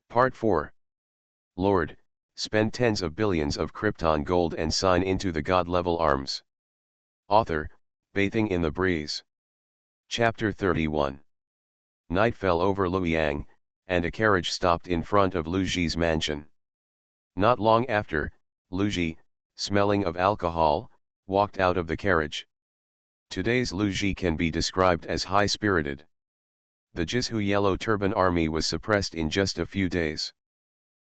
Part 4. Lord, spend tens of billions of Krypton gold and sign into the God-level arms. Author, Bathing in the Breeze. Chapter 31. Night fell over Luoyang, and a carriage stopped in front of Lu Ji's mansion. Not long after, Lu Ji, smelling of alcohol, walked out of the carriage. Today's Lu Ji can be described as high-spirited. The Jizhu Yellow Turban Army was suppressed in just a few days.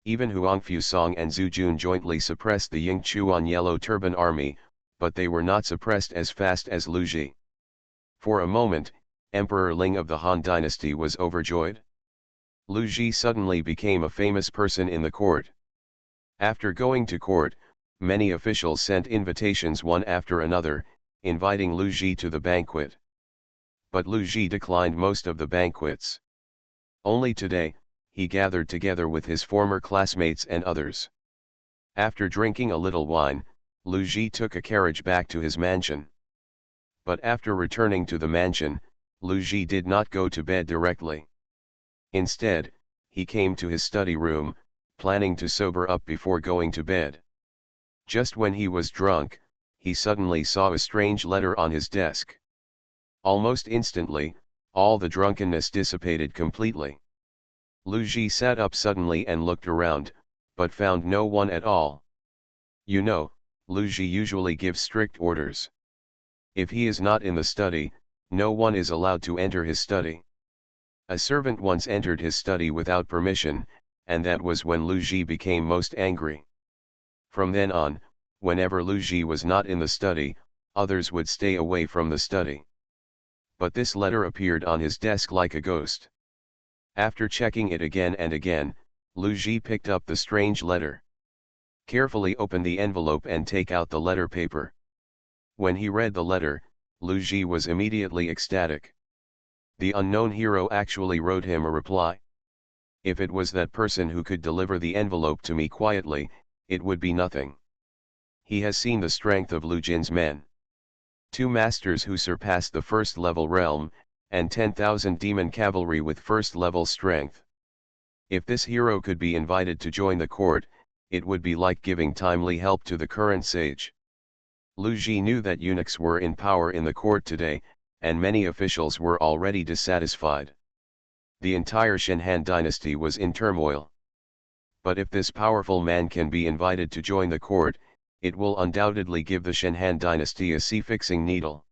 Even Huangfu Song and Zhu Jun jointly suppressed the Yingchuan Yellow Turban Army, but they were not suppressed as fast as Lu Ji. For a moment, Emperor Ling of the Han Dynasty was overjoyed. Lu Ji suddenly became a famous person in the court. After going to court, many officials sent invitations one after another, inviting Lu Ji to the banquet. But Lu Ji declined most of the banquets. Only today, he gathered together with his former classmates and others. After drinking a little wine, Lu Ji took a carriage back to his mansion. But after returning to the mansion, Lu Ji did not go to bed directly. Instead, he came to his study room, planning to sober up before going to bed. Just when he was drunk, he suddenly saw a strange letter on his desk. Almost instantly, all the drunkenness dissipated completely. Lu Ji sat up suddenly and looked around, but found no one at all. You know, Lu Ji usually gives strict orders. If he is not in the study, no one is allowed to enter his study. A servant once entered his study without permission, and that was when Lu Ji became most angry. From then on, whenever Lu Ji was not in the study, others would stay away from the study. But this letter appeared on his desk like a ghost. After checking it again and again, Lu Ji picked up the strange letter. Carefully opened the envelope and take out the letter paper. When he read the letter, Lu Ji was immediately ecstatic. The unknown hero actually wrote him a reply. If it was that person who could deliver the envelope to me quietly, it would be nothing. He has seen the strength of Lu Jin's men. 2 masters who surpassed the first-level realm, and 10,000 demon cavalry with first-level strength. If this hero could be invited to join the court, it would be like giving timely help to the current sage. Lu Ji knew that eunuchs were in power in the court today, and many officials were already dissatisfied. The entire Shenhan dynasty was in turmoil. But if this powerful man can be invited to join the court, it will undoubtedly give the Shenhan dynasty a sea-fixing needle.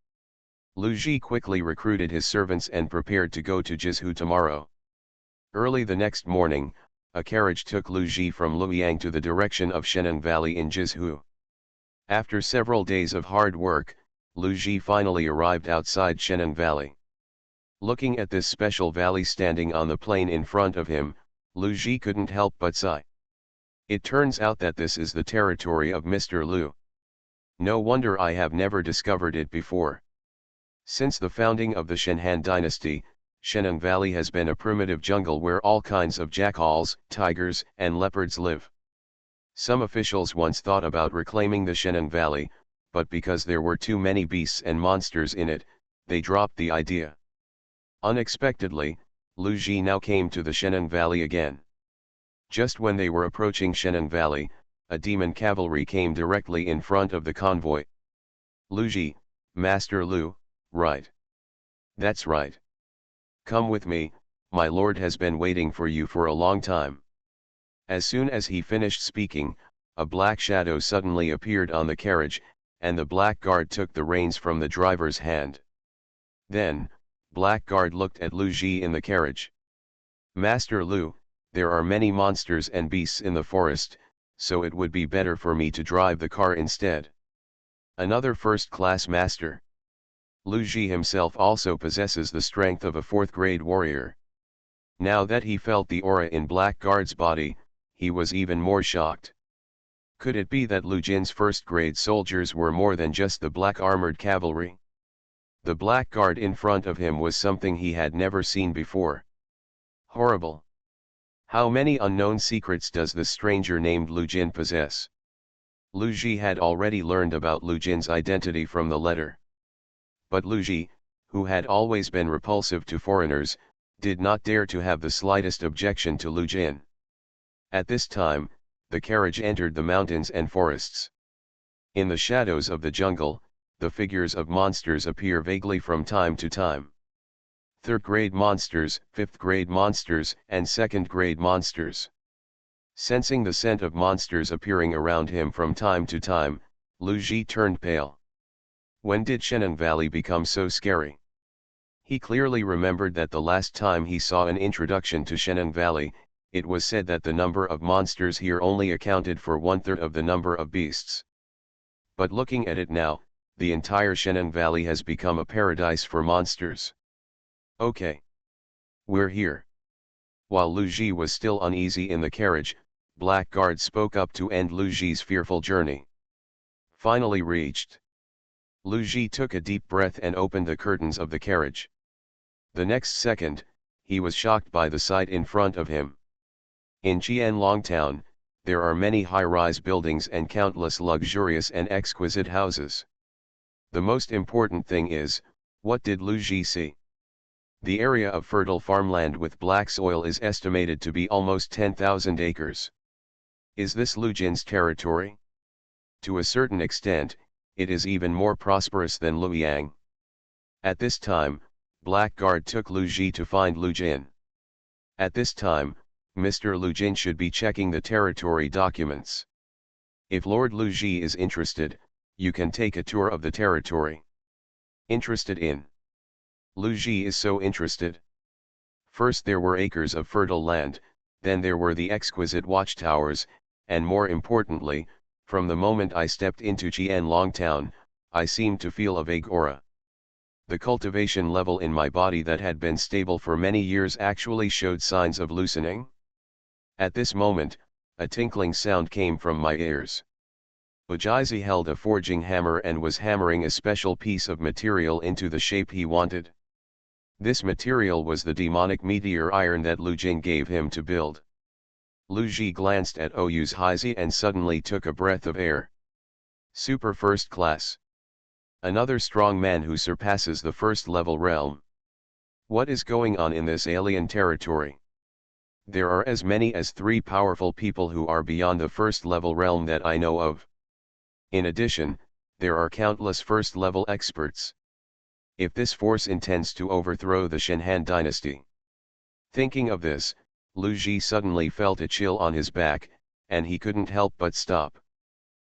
Lu Ji quickly recruited his servants and prepared to go to Jizhu tomorrow. Early the next morning, a carriage took Lu Ji from Luoyang to the direction of Sheneng Valley in Jizhu. After several days of hard work, Lu Ji finally arrived outside Sheneng Valley. Looking at this special valley standing on the plain in front of him, Lu Ji couldn't help but sigh. It turns out that this is the territory of Mr. Lu. No wonder I have never discovered it before. Since the founding of the Shenhan dynasty, Sheneng Valley has been a primitive jungle where all kinds of jackals, tigers, and leopards live. Some officials once thought about reclaiming the Sheneng Valley, but because there were too many beasts and monsters in it, they dropped the idea. Unexpectedly, Lu Ji now came to the Sheneng Valley again. Just when they were approaching Sheneng Valley, a demon cavalry came directly in front of the convoy. Lu Ji, Master Lu, right. That's right. Come with me, my lord has been waiting for you for a long time. As soon as he finished speaking, a black shadow suddenly appeared on the carriage, and the black guard took the reins from the driver's hand. Then, black guard looked at Lu Ji in the carriage. Master Lu, there are many monsters and beasts in the forest, so it would be better for me to drive the car instead. Another first-class master. Lu Ji himself also possesses the strength of a 4th-grade warrior. Now that he felt the aura in Black Guard's body, he was even more shocked. Could it be that Lu Jin's 1st-grade soldiers were more than just the black armored cavalry? The Black Guard in front of him was something he had never seen before. Horrible. How many unknown secrets does this stranger named Lu Jin possess? Lu Ji had already learned about Lu Jin's identity from the letter. But Lu Ji, who had always been repulsive to foreigners, did not dare to have the slightest objection to Lu Jin. At this time, the carriage entered the mountains and forests. In the shadows of the jungle, the figures of monsters appear vaguely from time to time. Third-grade monsters, fifth-grade monsters, and second-grade monsters. Sensing the scent of monsters appearing around him from time to time, Lu Ji turned pale. When did Sheneng Valley become so scary? He clearly remembered that the last time he saw an introduction to Sheneng Valley, it was said that the number of monsters here only accounted for 1/3 of the number of beasts. But looking at it now, the entire Sheneng Valley has become a paradise for monsters. Okay. We're here. While Lu Ji was still uneasy in the carriage, Blackguard spoke up to end Lu Ji's fearful journey. Finally reached. Lu Ji took a deep breath and opened the curtains of the carriage. The next second, he was shocked by the sight in front of him. In Qianlong Town, there are many high-rise buildings and countless luxurious and exquisite houses. The most important thing is, what did Lu Ji see? The area of fertile farmland with black soil is estimated to be almost 10,000 acres. Is this Lu Jin's territory? To a certain extent, it is even more prosperous than Luoyang. At this time, Blackguard took Lu Ji to find Lu Jin. At this time, Mr. Lu Jin should be checking the territory documents. If Lord Lu Ji is interested, you can take a tour of the territory. Interested in? Lu Ji is so interested. First there were acres of fertile land, then there were the exquisite watchtowers, and more importantly, from the moment I stepped into Qianlong Town, I seemed to feel a vague aura. The cultivation level in my body that had been stable for many years actually showed signs of loosening. At this moment, a tinkling sound came from my ears. Ujizi held a forging hammer and was hammering a special piece of material into the shape he wanted. This material was the demonic meteor iron that Lu Jin gave him to build. Lu Ji glanced at Ujizi and suddenly took a breath of air. Super first class. Another strong man who surpasses the first level realm. What is going on in this alien territory? There are as many as 3 powerful people who are beyond the first level realm that I know of. In addition, there are countless first level experts. If this force intends to overthrow the Shenhan dynasty. Thinking of this, Lu Ji suddenly felt a chill on his back, and he couldn't help but stop.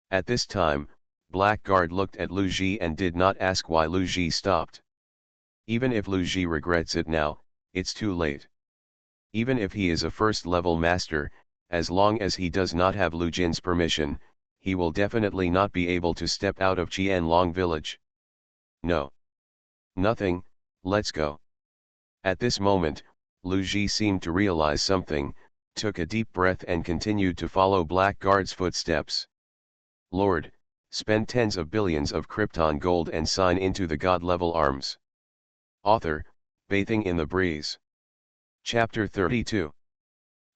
At this time, Blackguard looked at Lu Ji and did not ask why Lu Ji stopped. Even if Lu Ji regrets it now, it's too late. Even if he is a first-level master, as long as he does not have Lu Jin's permission, he will definitely not be able to step out of Qianlong village. No. Nothing, let's go. At this moment, Lu Ji seemed to realize something, took a deep breath and continued to follow Blackguard's footsteps. Lord, spend tens of billions of Krypton gold and sign into the God-level arms. Author, Bathing in the Breeze. Chapter 32.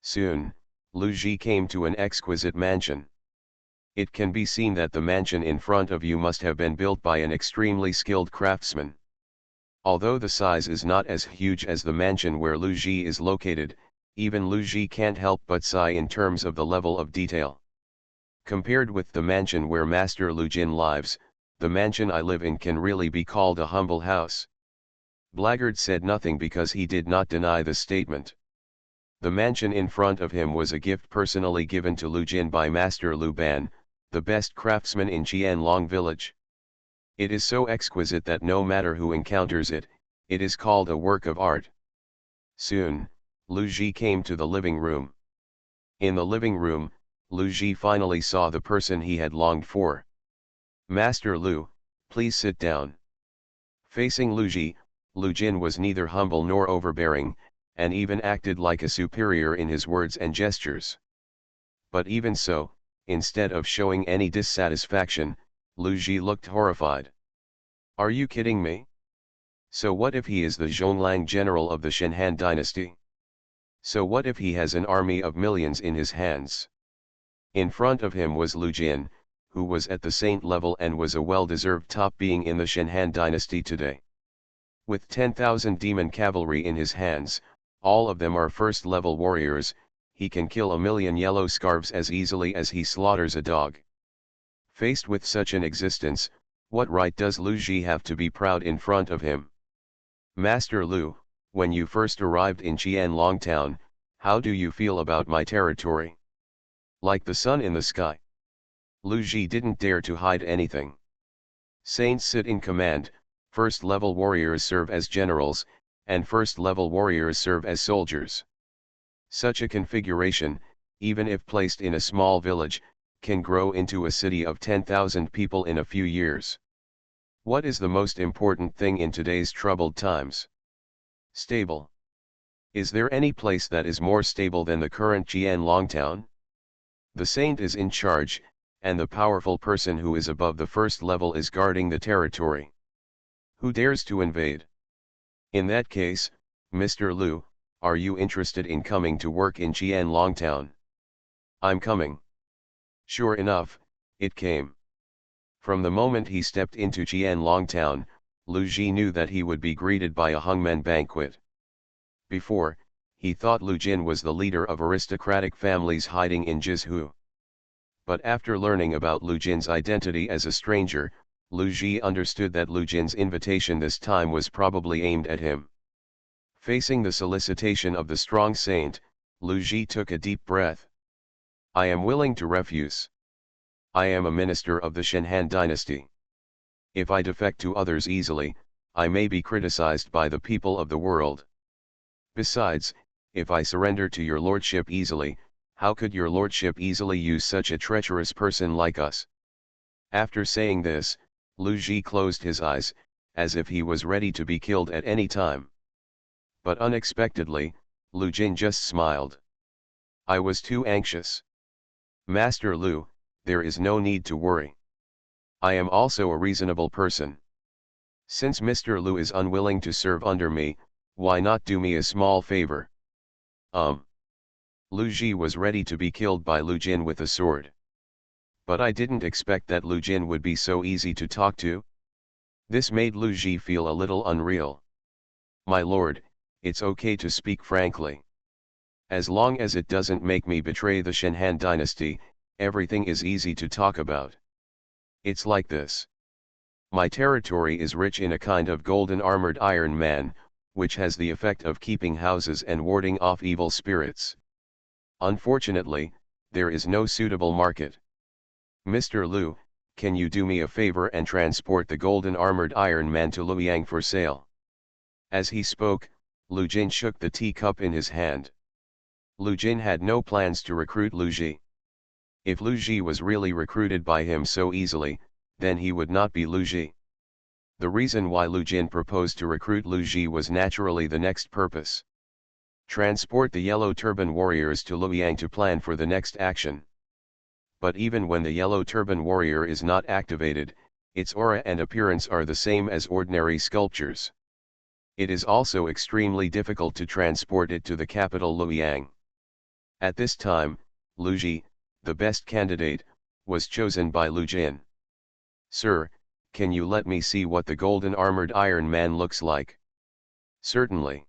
Soon, Lu Ji came to an exquisite mansion. It can be seen that the mansion in front of you must have been built by an extremely skilled craftsman. Although the size is not as huge as the mansion where Lu Ji is located, even Lu Ji can't help but sigh in terms of the level of detail. Compared with the mansion where Master Lu Jin lives, the mansion I live in can really be called a humble house. Blackguard said nothing because he did not deny the statement. The mansion in front of him was a gift personally given to Lu Jin by Master Lu Ban, the best craftsman in Qianlong village. It is so exquisite that no matter who encounters it, it is called a work of art. Soon, Lu Ji came to the living room. In the living room, Lu Ji finally saw the person he had longed for. Master Lu, please sit down. Facing Lu Ji, Lu Jin was neither humble nor overbearing, and even acted like a superior in his words and gestures. But even so, instead of showing any dissatisfaction, Lu Ji looked horrified. Are you kidding me? So what if he is the Zhonglang general of the Shenhan dynasty? So what if he has an army of millions in his hands? In front of him was Lu Jin, who was at the saint level and was a well-deserved top being in the Shenhan dynasty today. With 10,000 demon cavalry in his hands, all of them are first-level warriors, he can kill 1,000,000 yellow scarves as easily as he slaughters a dog. Faced with such an existence, what right does Lu Ji have to be proud in front of him? Master Lu, when you first arrived in Qianlong town, how do you feel about my territory? Like the sun in the sky. Lu Ji didn't dare to hide anything. Saints sit in command, first-level warriors serve as generals, and first-level warriors serve as soldiers. Such a configuration, even if placed in a small village, can grow into a city of 10,000 people in a few years. What is the most important thing in today's troubled times? Stable. Is there any place that is more stable than the current Qianlong town? The saint is in charge, and the powerful person who is above the first level is guarding the territory. Who dares to invade? In that case, Mr. Lu, are you interested in coming to work in Qianlong town? I'm coming. Sure enough, it came. From the moment he stepped into Qianlong town, Lu Ji knew that he would be greeted by a hangmen banquet. Before, he thought Lu Jin was the leader of aristocratic families hiding in Jizhu. But after learning about Lu Jin's identity as a stranger, Lu Ji understood that Lu Jin's invitation this time was probably aimed at him. Facing the solicitation of the strong saint, Lu Ji took a deep breath. I am willing to refuse. I am a minister of the Shenhan dynasty. If I defect to others easily, I may be criticized by the people of the world. Besides, if I surrender to your lordship easily, how could your lordship easily use such a treacherous person like us? After saying this, Lu Ji closed his eyes, as if he was ready to be killed at any time. But unexpectedly, Lu Jin just smiled. I was too anxious. Master Lu, there is no need to worry. I am also a reasonable person. Since Mr. Lu is unwilling to serve under me, why not do me a small favor? Lu Ji was ready to be killed by Lu Jin with a sword. But I didn't expect that Lu Jin would be so easy to talk to. This made Lu Ji feel a little unreal. My lord, it's okay to speak frankly. As long as it doesn't make me betray the Shenhan dynasty, everything is easy to talk about. It's like this. My territory is rich in a kind of golden armored iron man, which has the effect of keeping houses and warding off evil spirits. Unfortunately, there is no suitable market. Mr. Lu, can you do me a favor and transport the golden armored iron man to Luoyang for sale? As he spoke, Lu Jin shook the teacup in his hand. Lu Jin had no plans to recruit Lu Ji. If Lu Ji was really recruited by him so easily, then he would not be Lu Ji. The reason why Lu Jin proposed to recruit Lu Ji was naturally the next purpose. Transport the Yellow Turban warriors to Luoyang to plan for the next action. But even when the Yellow Turban warrior is not activated, its aura and appearance are the same as ordinary sculptures. It is also extremely difficult to transport it to the capital Luoyang. At this time, Lu Ji, the best candidate, was chosen by Lu Jin. Sir, can you let me see what the golden armored iron man looks like? Certainly.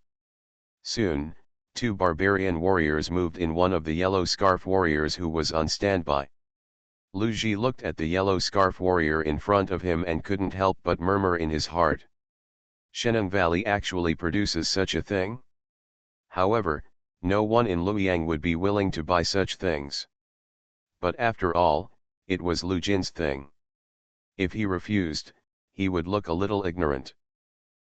Soon, two barbarian warriors moved in one of the yellow scarf warriors who was on standby. Lu Ji looked at the yellow scarf warrior in front of him and couldn't help but murmur in his heart. Sheneng Valley actually produces such a thing? However, no one in Luoyang would be willing to buy such things. But after all, it was Lu Jin's thing. If he refused, he would look a little ignorant.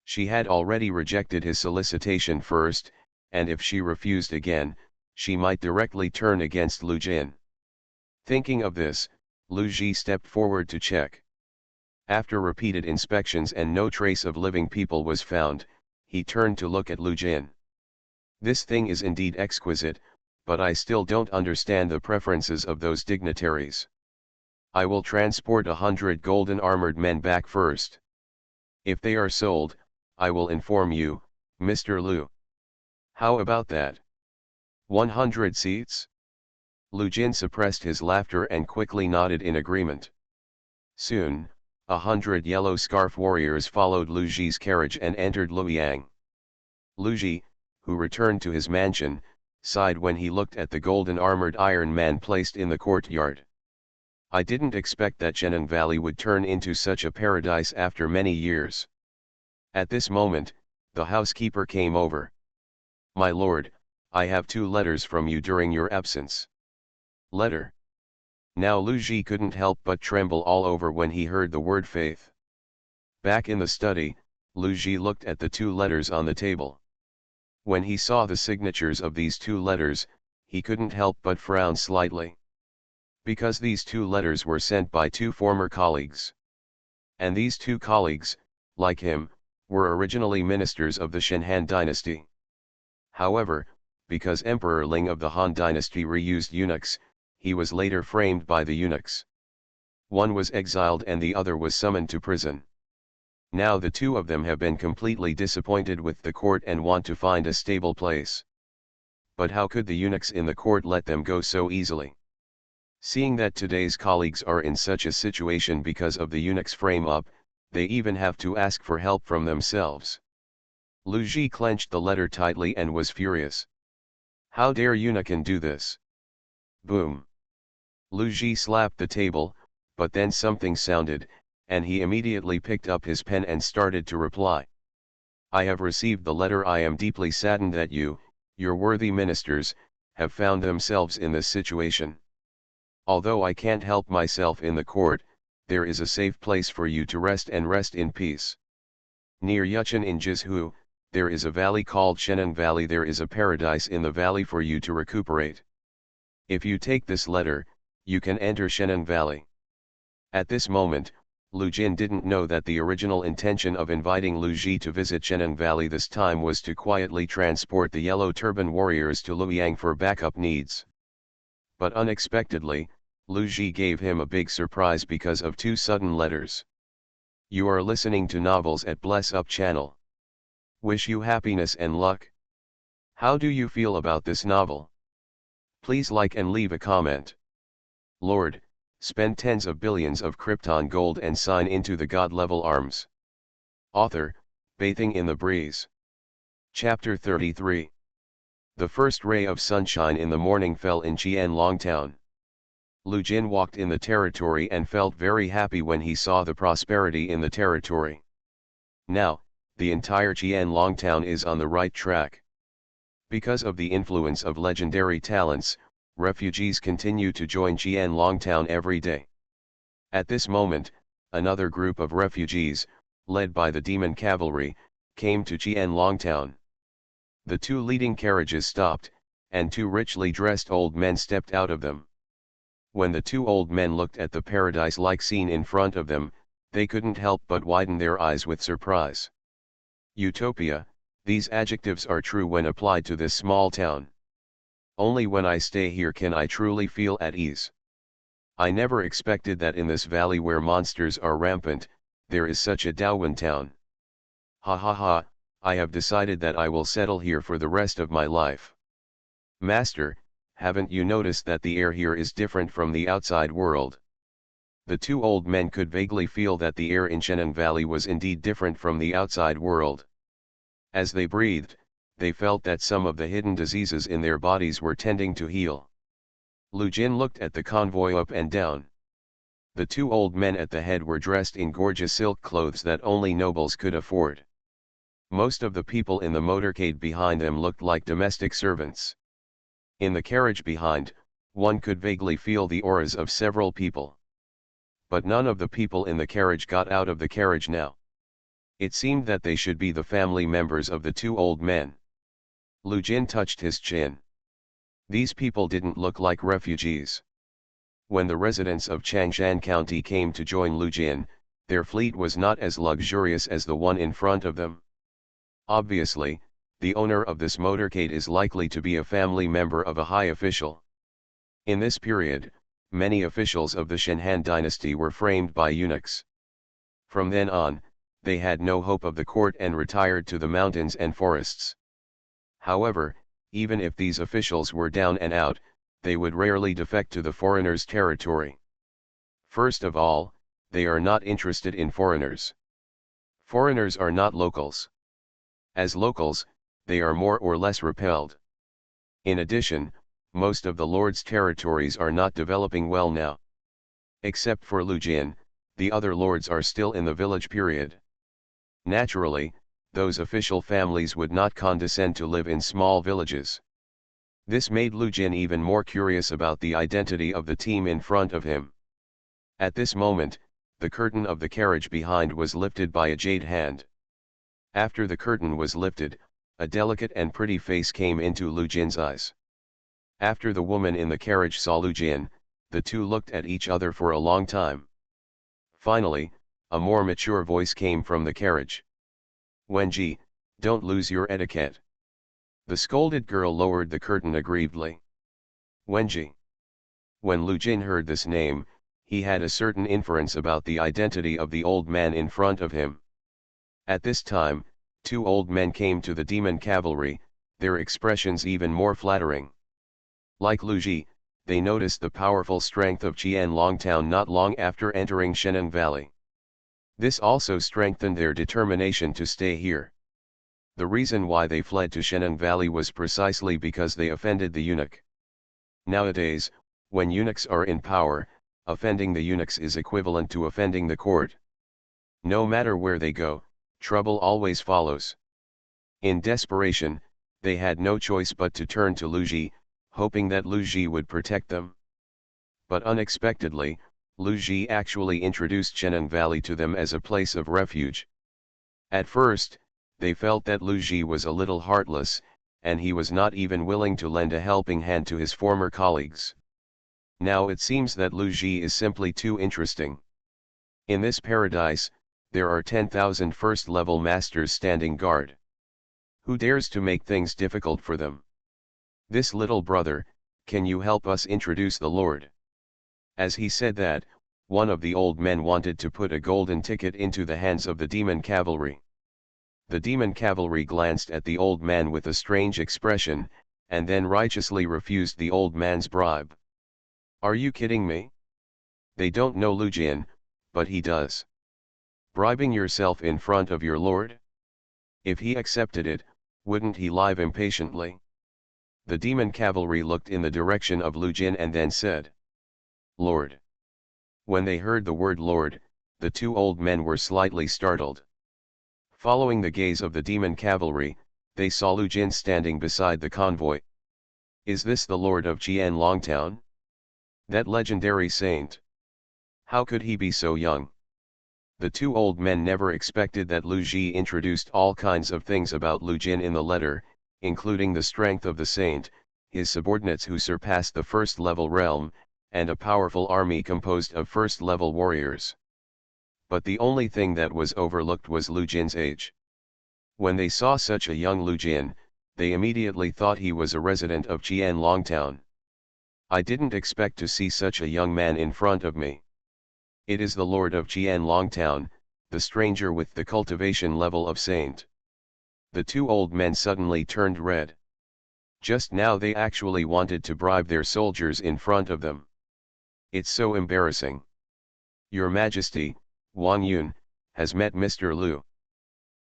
She had already rejected his solicitation first, and if she refused again, she might directly turn against Lu Jin. Thinking of this, Lu Ji stepped forward to check. After repeated inspections and no trace of living people was found, he turned to look at Lu Jin. This thing is indeed exquisite, but I still don't understand the preferences of those dignitaries. I will transport 100 golden armored men back first. If they are sold, I will inform you, Mr. Lu. How about that? 100 seats? Lu Jin suppressed his laughter and quickly nodded in agreement. Soon, 100 yellow scarf warriors followed Lu Ji's carriage and entered Luoyang. Lu Ji, who returned to his mansion, sighed when he looked at the golden armored Iron Man placed in the courtyard. I didn't expect that Chenan Valley would turn into such a paradise after many years. At this moment, the housekeeper came over. My lord, I have 2 letters from you during your absence. Letter. Now Lu Ji couldn't help but tremble all over when he heard the word faith. Back in the study, Lu Ji looked at the 2 letters on the table. When he saw the signatures of these 2 letters, he couldn't help but frown slightly. Because these 2 letters were sent by 2 former colleagues. And these 2 colleagues, like him, were originally ministers of the Shenhan dynasty. However, because Emperor Ling of the Han dynasty reused eunuchs, he was later framed by the eunuchs. One was exiled and the other was summoned to prison. Now the 2 of them have been completely disappointed with the court and want to find a stable place. But how could the eunuchs in the court let them go so easily? Seeing that today's colleagues are in such a situation because of the eunuchs' frame-up, they even have to ask for help from themselves. Lu Ji clenched the letter tightly and was furious. How dare eunuchan do this? Boom. Lu Ji slapped the table, but then something sounded, and he immediately picked up his pen and started to reply. I have received the letter. I am deeply saddened that you, your worthy ministers, have found themselves in this situation. Although I can't help myself in the court, there is a safe place for you to rest and rest in peace. Near Yuchen in Jizhu, there is a valley called Shenan Valley. There is a paradise in the valley for you to recuperate. If you take this letter, you can enter Shenan Valley. At this moment, Lu Jin didn't know that the original intention of inviting Lu Ji to visit Shenan Valley this time was to quietly transport the Yellow Turban warriors to Luoyang for backup needs. But unexpectedly, Lu Ji gave him a big surprise because of 2 sudden letters. You are listening to Novels at Bless Up channel. Wish you happiness and luck. How do you feel about this novel? Please like and leave a comment. Lord, spend tens of billions of Krypton gold and sign into the God-level arms. Author, Bathing in the Breeze. Chapter 33. The first ray of sunshine in the morning fell in Qianlong town. Lu Jin walked in the territory and felt very happy when he saw the prosperity in the territory. Now, the entire Qianlong town is on the right track. Because of the influence of legendary talents, refugees continue to join Qianlong town every day. At this moment, another group of refugees, led by the demon cavalry, came to Qianlong town. The 2 leading carriages stopped, and 2 richly dressed old men stepped out of them. When the 2 old men looked at the paradise-like scene in front of them, they couldn't help but widen their eyes with surprise. Utopia, these adjectives are true when applied to this small town. Only when I stay here can I truly feel at ease. I never expected that in this valley where monsters are rampant, there is such a Daowen town. Ha ha ha, I have decided that I will settle here for the rest of my life. Master, haven't you noticed that the air here is different from the outside world? The 2 old men could vaguely feel that the air in Shenan Valley was indeed different from the outside world. As they breathed, they felt that some of the hidden diseases in their bodies were tending to heal. Lu Jin looked at the convoy up and down. The 2 old men at the head were dressed in gorgeous silk clothes that only nobles could afford. Most of the people in the motorcade behind them looked like domestic servants. In the carriage behind, one could vaguely feel the auras of several people. But none of the people in the carriage got out of the carriage now. It seemed that they should be the family members of the 2 old men. Lu Jin touched his chin. These people didn't look like refugees. When the residents of Changshan County came to join Lu Jin, their fleet was not as luxurious as the one in front of them. Obviously, the owner of this motorcade is likely to be a family member of a high official. In this period, many officials of the Shenhan dynasty were framed by eunuchs. From then on, they had no hope of the court and retired to the mountains and forests. However, even if these officials were down and out, they would rarely defect to the foreigners' territory. First of all, they are not interested in foreigners. Foreigners are not locals. As locals, they are more or less repelled. In addition, most of the Lord's territories are not developing well now. Except for Lu Jin, the other lords are still in the village period. Naturally, those official families would not condescend to live in small villages. This made Lu Jin even more curious about the identity of the team in front of him. At this moment, the curtain of the carriage behind was lifted by a jade hand. After the curtain was lifted, a delicate and pretty face came into Lu Jin's eyes. After the woman in the carriage saw Lu Jin, the two looked at each other for a long time. Finally, a more mature voice came from the carriage. "Wenji, don't lose your etiquette." The scolded girl lowered the curtain aggrievedly. Wenji. When Lu Jin heard this name, he had a certain inference about the identity of the old man in front of him. At this time, two old men came to the demon cavalry, their expressions even more flattering. Like Lu Ji, they noticed the powerful strength of Qianlong town not long after entering Sheneng Valley. This also strengthened their determination to stay here. The reason why they fled to Sheneng Valley was precisely because they offended the eunuch. Nowadays, when eunuchs are in power, offending the eunuchs is equivalent to offending the court. No matter where they go, trouble always follows. In desperation, they had no choice but to turn to Lu Ji, hoping that Lu Ji would protect them. But unexpectedly, Lu Ji actually introduced Sheneng Valley to them as a place of refuge. At first, they felt that Lu Ji was a little heartless, and he was not even willing to lend a helping hand to his former colleagues. Now it seems that Lu Ji is simply too interesting. In this paradise, there are 10,000 first-level masters standing guard. Who dares to make things difficult for them? This little brother, can you help us introduce the Lord? As he said that, one of the old men wanted to put a golden ticket into the hands of the demon cavalry. The demon cavalry glanced at the old man with a strange expression, and then righteously refused the old man's bribe. Are you kidding me? They don't know Lu Jin, but he does. Bribing yourself in front of your lord? If he accepted it, wouldn't he lie impatiently? The demon cavalry looked in the direction of Lu Jin and then said, "Lord." When they heard the word Lord, the two old men were slightly startled. Following the gaze of the demon cavalry, they saw Lu Jin standing beside the convoy. Is this the Lord of Qianlong town? That legendary saint? How could he be so young? The two old men never expected that Lu Ji introduced all kinds of things about Lu Jin in the letter, including the strength of the saint, his subordinates who surpassed the first-level realm, and a powerful army composed of first-level warriors. But the only thing that was overlooked was Lu Jin's age. When they saw such a young Lu Jin, they immediately thought he was a resident of Qianlong town. I didn't expect to see such a young man in front of me. It is the Lord of Qianlong town, the stranger with the cultivation level of saint. The two old men suddenly turned red. Just now they actually wanted to bribe their soldiers in front of them. It's so embarrassing. Your Majesty, Wang Yun, has met Mr. Lu.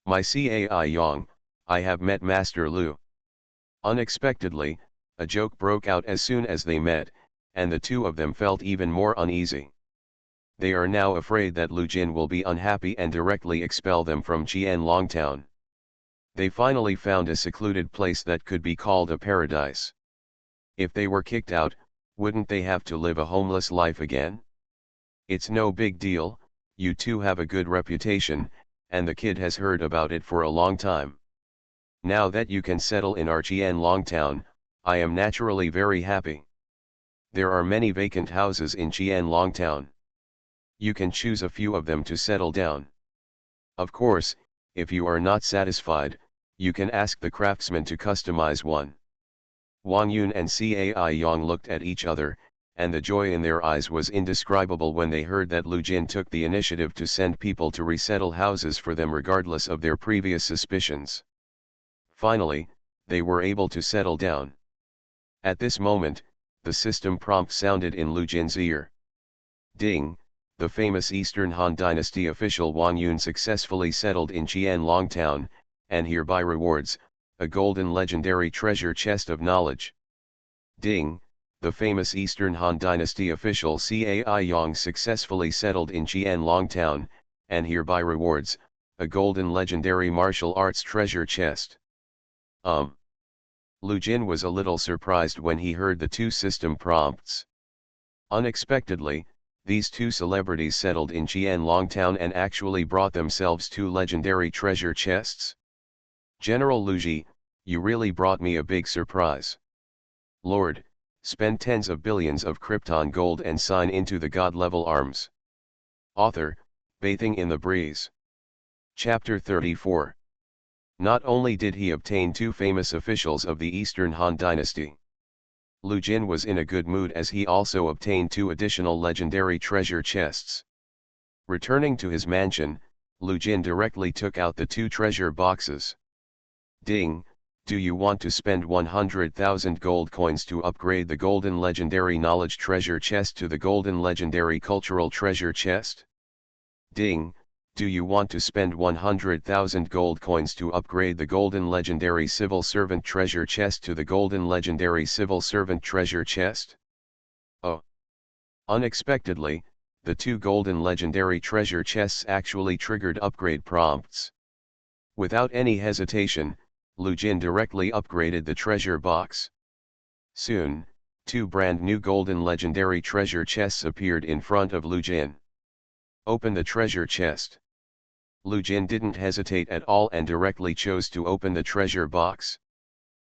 My Cai Yang, I have met Master Lu. Unexpectedly, a joke broke out as soon as they met, and the two of them felt even more uneasy. They are now afraid that Lu Jin will be unhappy and directly expel them from Qianlong town. They finally found a secluded place that could be called a paradise. If they were kicked out, wouldn't they have to live a homeless life again? It's no big deal, you two have a good reputation, and the kid has heard about it for a long time. Now that you can settle in our Qianlong town, I am naturally very happy. There are many vacant houses in Qianlong town. You can choose a few of them to settle down. Of course, if you are not satisfied, you can ask the craftsman to customize one. Wang Yun and Cai Yang looked at each other, and the joy in their eyes was indescribable when they heard that Lu Jin took the initiative to send people to resettle houses for them regardless of their previous suspicions. Finally, they were able to settle down. At this moment, the system prompt sounded in Lu Jin's ear. Ding! The famous Eastern Han Dynasty official Wang Yun successfully settled in Qianlong town, and hereby rewards, a golden legendary treasure chest of knowledge. Ding, the famous Eastern Han Dynasty official Cai Yong successfully settled in Qianlong Town, and hereby rewards, a golden legendary martial arts treasure chest. Lu Jin was a little surprised when he heard the two system prompts. Unexpectedly, these two celebrities settled in Qianlong Town and actually brought themselves two legendary treasure chests. General Lu Ji, you really brought me a big surprise. Lord, spend tens of billions of Krypton gold and sign into the god-level arms. Author, Bathing in the Breeze. Chapter 34. Not only did he obtain two famous officials of the Eastern Han Dynasty, Lu Jin was in a good mood as he also obtained two additional legendary treasure chests. Returning to his mansion, Lu Jin directly took out the two treasure boxes. Ding, do you want to spend 100,000 gold coins to upgrade the golden legendary knowledge treasure chest to the golden legendary cultural treasure chest? Ding, do you want to spend 100,000 gold coins to upgrade the golden legendary civil servant treasure chest to the golden legendary civil servant treasure chest? Oh! Unexpectedly, the two golden legendary treasure chests actually triggered upgrade prompts. Without any hesitation, Lu Jin directly upgraded the treasure box. Soon, two brand new golden legendary treasure chests appeared in front of Lu Jin. Open the treasure chest. Lu Jin didn't hesitate at all and directly chose to open the treasure box.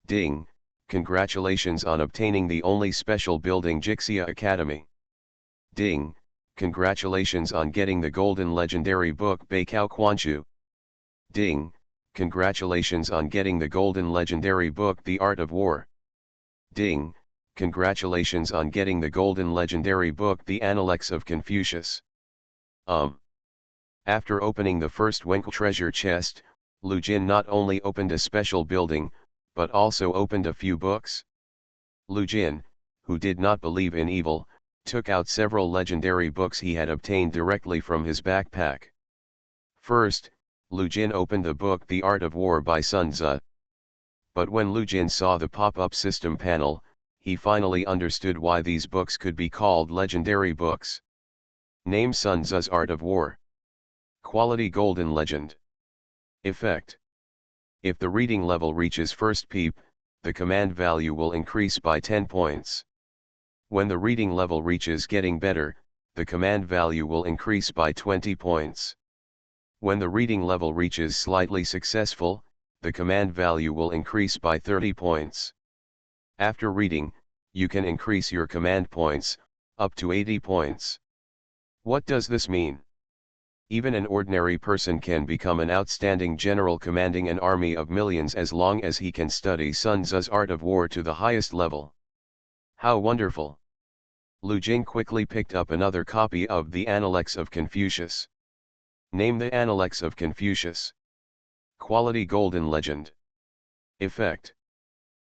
Ding, congratulations on obtaining the only special building Jixia Academy. Ding, congratulations on getting the golden legendary book Beikao Quanchu. Ding, congratulations on getting the golden legendary book The Art of War. Ding, congratulations on getting the golden legendary book The Analects of Confucius. After opening the first Wenkel treasure chest, Lu Jin not only opened a special building, but also opened a few books. Lu Jin, who did not believe in evil, took out several legendary books he had obtained directly from his backpack. First, Lu Jin opened the book The Art of War by Sun Tzu. But when Lu Jin saw the pop-up system panel, he finally understood why these books could be called legendary books. Name: Sun Tzu's Art of War. Quality: Golden Legend. Effect: if the reading level reaches first peep, the command value will increase by 10 points. When the reading level reaches getting better, the command value will increase by 20 points. When the reading level reaches slightly successful, the command value will increase by 30 points. After reading, you can increase your command points, up to 80 points. What does this mean? Even an ordinary person can become an outstanding general commanding an army of millions as long as he can study Sun Tzu's Art of War to the highest level. How wonderful! Lu Jin quickly picked up another copy of The Analects of Confucius. Name: The Analects of Confucius. Quality: Golden Legend. Effect: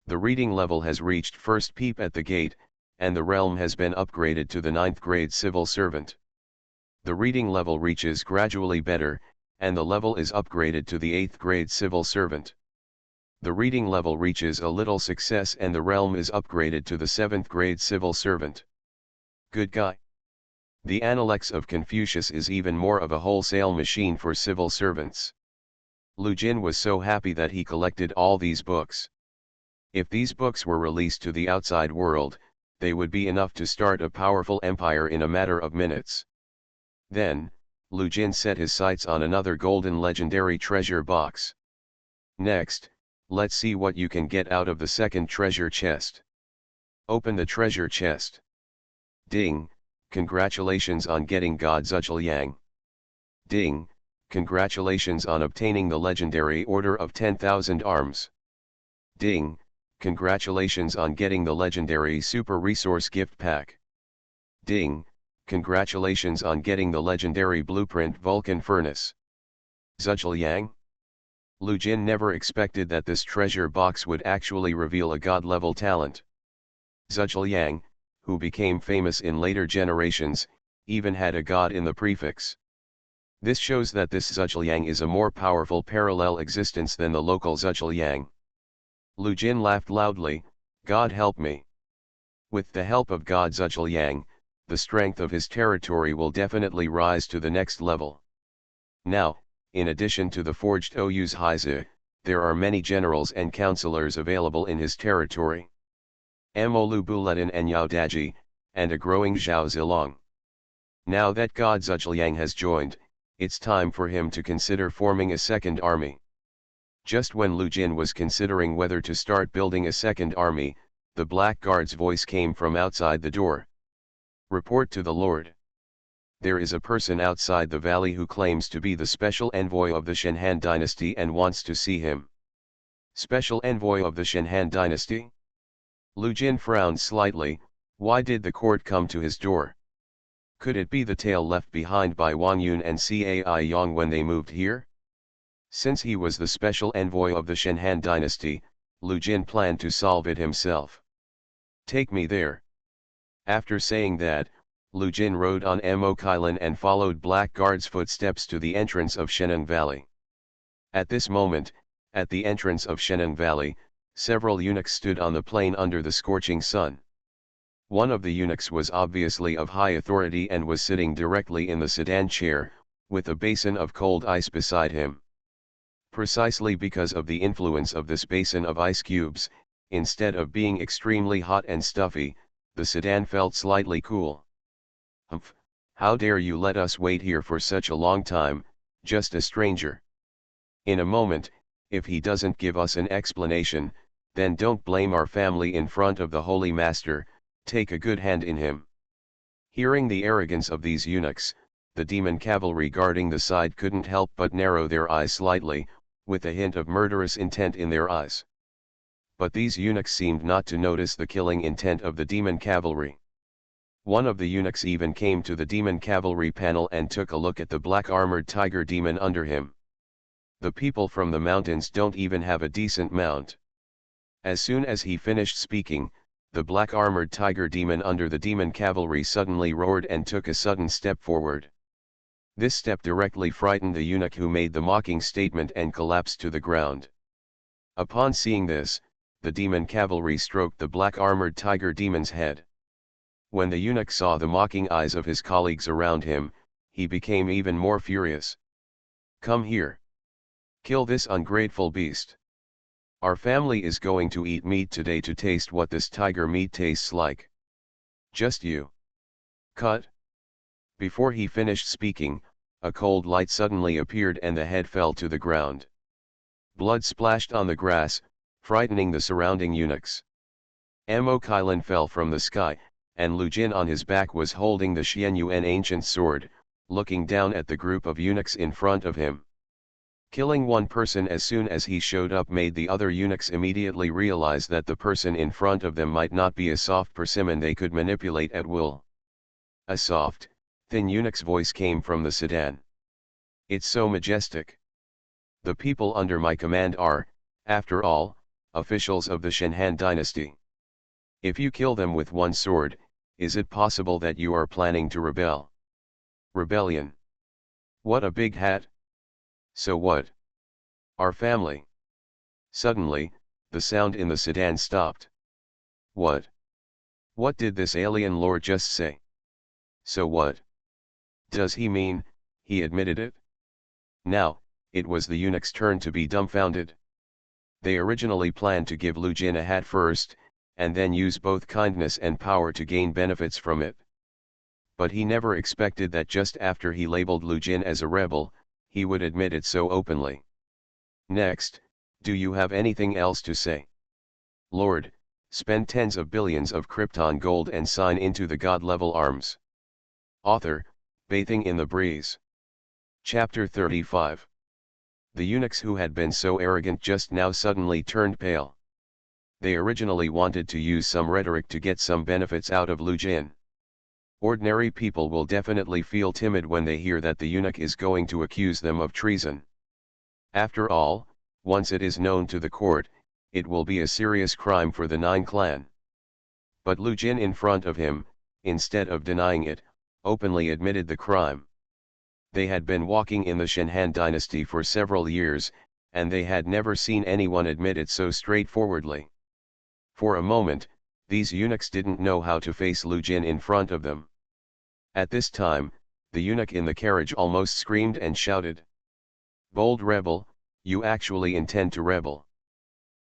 the reading level has reached first peep at the gate, and the realm has been upgraded to the 9th grade civil servant. The reading level reaches gradually better, and the level is upgraded to the 8th grade civil servant. The reading level reaches a little success and the realm is upgraded to the 7th grade civil servant. Good guy. The Analects of Confucius is even more of a wholesale machine for civil servants. Lu Jin was so happy that he collected all these books. If these books were released to the outside world, they would be enough to start a powerful empire in a matter of minutes. Then, Lu Jin set his sights on another golden legendary treasure box. Next, let's see what you can get out of the second treasure chest. Open the treasure chest. Ding, congratulations on getting God Zhuzhil Yang. Ding, congratulations on obtaining the legendary Order of 10,000 Arms. Ding, congratulations on getting the legendary Super Resource Gift Pack. Ding, congratulations on getting the legendary Blueprint Vulcan Furnace. Zhuzhil Yang? Lu Jin never expected that this treasure box would actually reveal a god-level talent. Zhuzhil Yang, who became famous in later generations, even had a god in the prefix. This shows that this Zhuzhil Yang is a more powerful parallel existence than the local Zhuzhil Yang. Lu Jin laughed loudly, God help me. With the help of God Zhujiang, the strength of his territory will definitely rise to the next level. Now, in addition to the forged Ouyu's Haizi, there are many generals and counselors available in his territory. Molu Buletin and Yao Daji, and a growing Zhao Zilong. Now that God Zhujiang has joined, it's time for him to consider forming a second army. Just when Lu Jin was considering whether to start building a second army, the Black Guard's voice came from outside the door. Report to the Lord. There is a person outside the valley who claims to be the special envoy of the Shenhan dynasty and wants to see him. Special envoy of the Shenhan dynasty? Lu Jin frowned slightly. Why did the court come to his door? Could it be the tale left behind by Wang Yun and Cai Yang when they moved here? Since he was the special envoy of the Shenhan dynasty, Lu Jin planned to solve it himself. Take me there. After saying that, Lu Jin rode on Mo Kailan and followed Black Guard's footsteps to the entrance of Sheneng Valley. At this moment, at the entrance of Sheneng Valley, several eunuchs stood on the plain under the scorching sun. One of the eunuchs was obviously of high authority and was sitting directly in the sedan chair, with a basin of cold ice beside him. Precisely because of the influence of this basin of ice cubes, instead of being extremely hot and stuffy, the sedan felt slightly cool. Humph, how dare you let us wait here for such a long time, just a stranger. In a moment, if he doesn't give us an explanation, then don't blame our family in front of the Holy Master, take a good hand in him. Hearing the arrogance of these eunuchs, the demon cavalry guarding the side couldn't help but narrow their eyes slightly, with a hint of murderous intent in their eyes. But these eunuchs seemed not to notice the killing intent of the demon cavalry. One of the eunuchs even came to the demon cavalry panel and took a look at the black-armored tiger demon under him. The people from the mountains don't even have a decent mount. As soon as he finished speaking, the black-armored tiger demon under the demon cavalry suddenly roared and took a sudden step forward. This step directly frightened the eunuch who made the mocking statement and collapsed to the ground. Upon seeing this, the demon cavalry stroked the black-armored tiger demon's head. When the eunuch saw the mocking eyes of his colleagues around him, he became even more furious. Come here. Kill this ungrateful beast. Our family is going to eat meat today to taste what this tiger meat tastes like. Just you. Cut. Before he finished speaking, a cold light suddenly appeared and the head fell to the ground. Blood splashed on the grass, frightening the surrounding eunuchs. Mo Kailan fell from the sky, and Lu Jin on his back was holding the Xianyuan ancient sword, looking down at the group of eunuchs in front of him. Killing one person as soon as he showed up made the other eunuchs immediately realize that the person in front of them might not be a soft persimmon they could manipulate at will. A soft, thin eunuch's voice came from the sedan. It's so majestic. The people under my command are, after all, officials of the Shenhan dynasty. If you kill them with one sword, is it possible that you are planning to rebel? Rebellion. What a big hat. So what? Our family. Suddenly, the sound in the sedan stopped. What? What did this alien lord just say? So what? Does he mean, he admitted it? Now, it was the eunuch's turn to be dumbfounded. They originally planned to give Lu Jin a hat first, and then use both kindness and power to gain benefits from it. But he never expected that just after he labeled Lu Jin as a rebel, he would admit it so openly. Next, do you have anything else to say? Lord, spend tens of billions of Krypton gold and sign into the God-level arms. Author, Bathing in the Breeze. Chapter 35. The eunuchs who had been so arrogant just now suddenly turned pale. They originally wanted to use some rhetoric to get some benefits out of Lu Jin. Ordinary people will definitely feel timid when they hear that the eunuch is going to accuse them of treason. After all, once it is known to the court, it will be a serious crime for the Nine Clan. But Lu Jin in front of him, instead of denying it, openly admitted the crime. They had been walking in the Shenhan dynasty for several years, and they had never seen anyone admit it so straightforwardly. For a moment, These eunuchs didn't know how to face Lu Jin in front of them. At this time, the eunuch in the carriage almost screamed and shouted. "Bold rebel, you actually intend to rebel.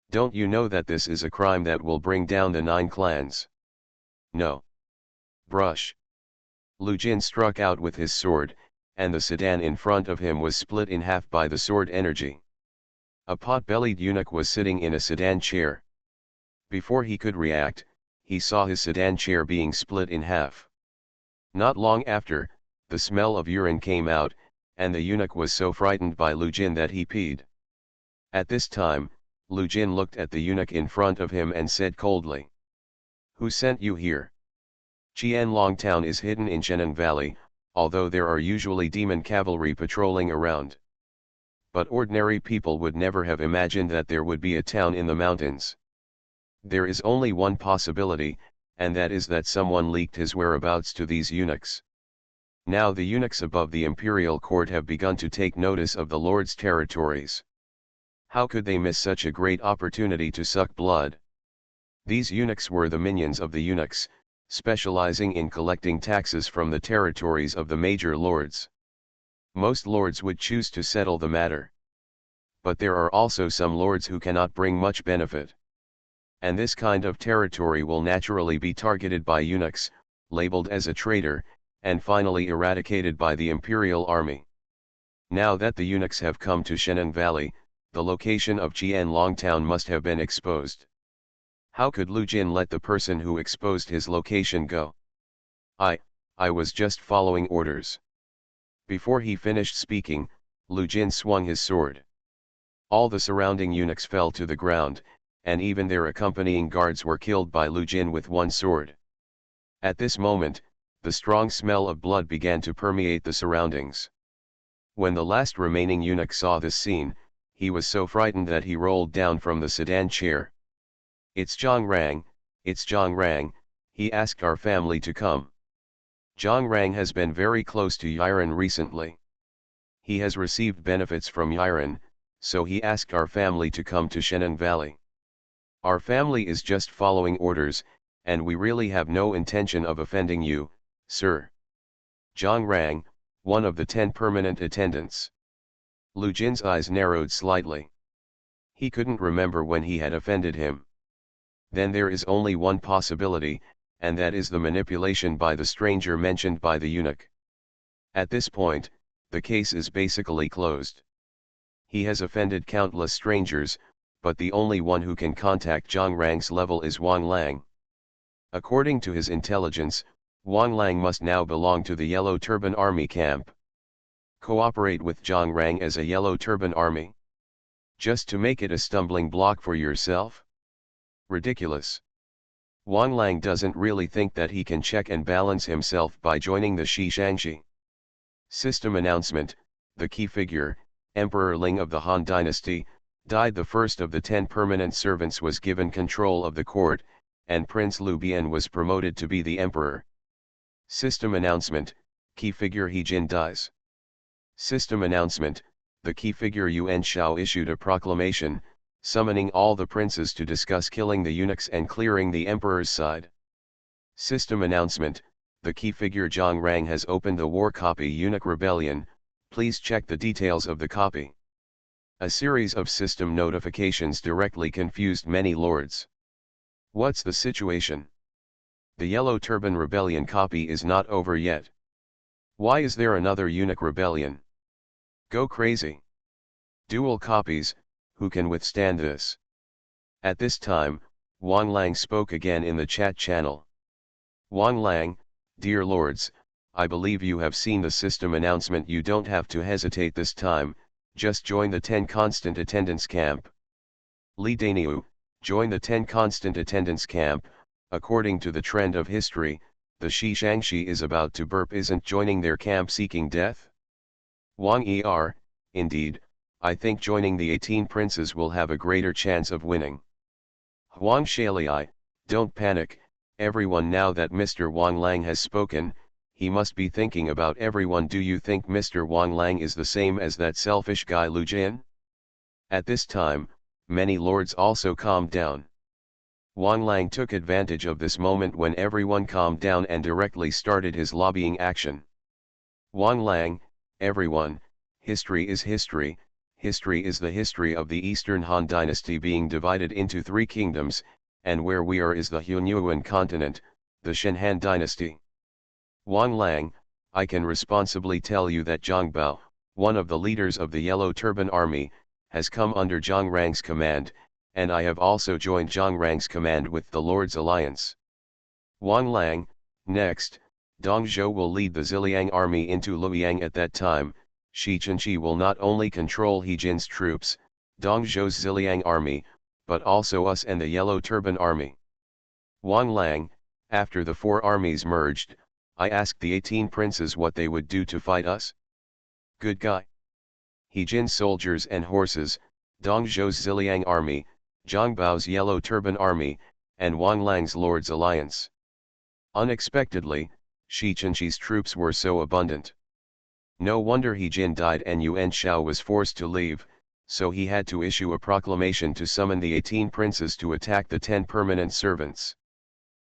Don't you know that this is a crime that will bring down the 9 clans? No. Brush." Lu Jin struck out with his sword, and the sedan in front of him was split in half by the sword energy. A pot-bellied eunuch was sitting in a sedan chair. Before he could react, he saw his sedan chair being split in half. Not long after, the smell of urine came out, and the eunuch was so frightened by Lu Jin that he peed. At this time, Lu Jin looked at the eunuch in front of him and said coldly, "Who sent you here?" Qianlong town is hidden in Sheneng Valley, although there are usually demon cavalry patrolling around. But ordinary people would never have imagined that there would be a town in the mountains. There is only one possibility, and that is that someone leaked his whereabouts to these eunuchs. Now the eunuchs above the imperial court have begun to take notice of the Lord's territories. How could they miss such a great opportunity to suck blood? These eunuchs were the minions of the eunuchs, specializing in collecting taxes from the territories of the major lords. Most lords would choose to settle the matter. But there are also some lords who cannot bring much benefit. And this kind of territory will naturally be targeted by eunuchs, labeled as a traitor, and finally eradicated by the imperial army. Now that the eunuchs have come to Sheneng Valley, the location of Qianlong town must have been exposed. How could Lu Jin let the person who exposed his location go? I was just following orders." Before he finished speaking, Lu Jin swung his sword. All the surrounding eunuchs fell to the ground, and even their accompanying guards were killed by Lu Jin with one sword. At this moment, the strong smell of blood began to permeate the surroundings. When the last remaining eunuch saw this scene, he was so frightened that he rolled down from the sedan chair. "It's Zhang Rang, it's Zhang Rang," he asked our family to come. Zhang Rang has been very close to Yiren recently. He has received benefits from Yiren, so he asked our family to come to Sheneng Valley. Our family is just following orders, and we really have no intention of offending you, sir. Zhang Rang, one of the 10 permanent attendants. Lu Jin's eyes narrowed slightly. He couldn't remember when he had offended him. Then there is only one possibility, and that is the manipulation by the stranger mentioned by the eunuch. At this point, the case is basically closed. He has offended countless strangers, but the only one who can contact Zhang Rang's level is Wang Lang. According to his intelligence, Wang Lang must now belong to the Yellow Turban Army camp. Cooperate with Zhang Rang as a Yellow Turban Army? Just to make it a stumbling block for yourself? Ridiculous. Wang Lang doesn't really think that he can check and balance himself by joining the Shi Shangxi. System announcement: the key figure, Emperor Ling of the Han Dynasty, died. The first of the 10 permanent servants was given control of the court, and Prince Lu Bian was promoted to be the emperor. System announcement: key figure He Jin dies. System announcement: the key figure Yuan Shao issued a proclamation, summoning all the princes to discuss killing the eunuchs and clearing the emperor's side. System announcement: the key figure Zhang Rang has opened the war copy eunuch rebellion, please check the details of the copy. A series of system notifications directly confused many lords. What's the situation? The Yellow Turban Rebellion copy is not over yet. Why is there another eunuch rebellion? Go crazy. Dual copies, who can withstand this? At this time, Wang Lang spoke again in the chat channel. Wang Lang, dear lords, I believe you have seen the system announcement. You don't have to hesitate this time, just join the 10 constant attendance camp. Li Daniu, join the 10 constant attendance camp. According to the trend of history, the Shi Shangxi is about to burp. Isn't joining their camp seeking death? Wang Er, indeed, I think joining the 18 princes will have a greater chance of winning. Huang Shalai, don't panic, everyone. Now that Mr. Wang Lang has spoken, he must be thinking about everyone. Do you think Mr. Wang Lang is the same as that selfish guy Lu Jin? At this time, many lords also calmed down. Wang Lang took advantage of this moment when everyone calmed down and directly started his lobbying action. Wang Lang, everyone, history is history. History is the history of the Eastern Han Dynasty being divided into three kingdoms, and where we are is the Hunyuan continent, the Shen Han Dynasty. Wang Lang, I can responsibly tell you that Zhang Bao, one of the leaders of the Yellow Turban Army, has come under Zhang Rang's command, and I have also joined Zhang Rang's command with the Lord's Alliance. Wang Lang, next, Dong Zhou will lead the Ziliang army into Luoyang at that time. Shi Chenqi will not only control He Jin's troops, Dong Zhou's Ziliang army, but also us and the Yellow Turban army. Wang Lang, after the four armies merged, I asked the 18 princes what they would do to fight us. Good guy. He Jin's soldiers and horses, Dong Zhou's Ziliang army, Zhang Bao's Yellow Turban army, and Wang Lang's Lord's Alliance. Unexpectedly, Shi Chenqi's troops were so abundant. No wonder He Jin died and Yuan Shao was forced to leave, so he had to issue a proclamation to summon the 18 princes to attack the 10 permanent servants.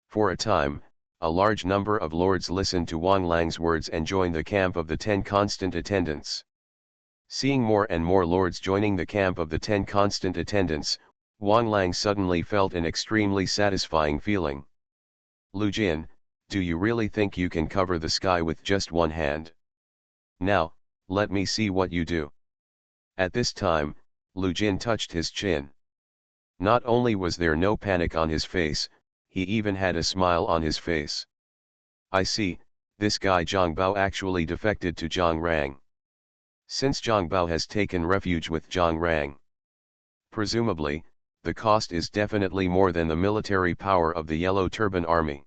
For a time, a large number of lords listened to Wang Lang's words and joined the camp of the 10 constant attendants. Seeing more and more lords joining the camp of the 10 constant attendants, Wang Lang suddenly felt an extremely satisfying feeling. Lu Jin, do you really think you can cover the sky with just one hand? Now, let me see what you do. At this time, Lu Jin touched his chin. Not only was there no panic on his face, he even had a smile on his face. I see, this guy Zhang Bao actually defected to Zhang Rang. Since Zhang Bao has taken refuge with Zhang Rang, presumably, the cost is definitely more than the military power of the Yellow Turban Army.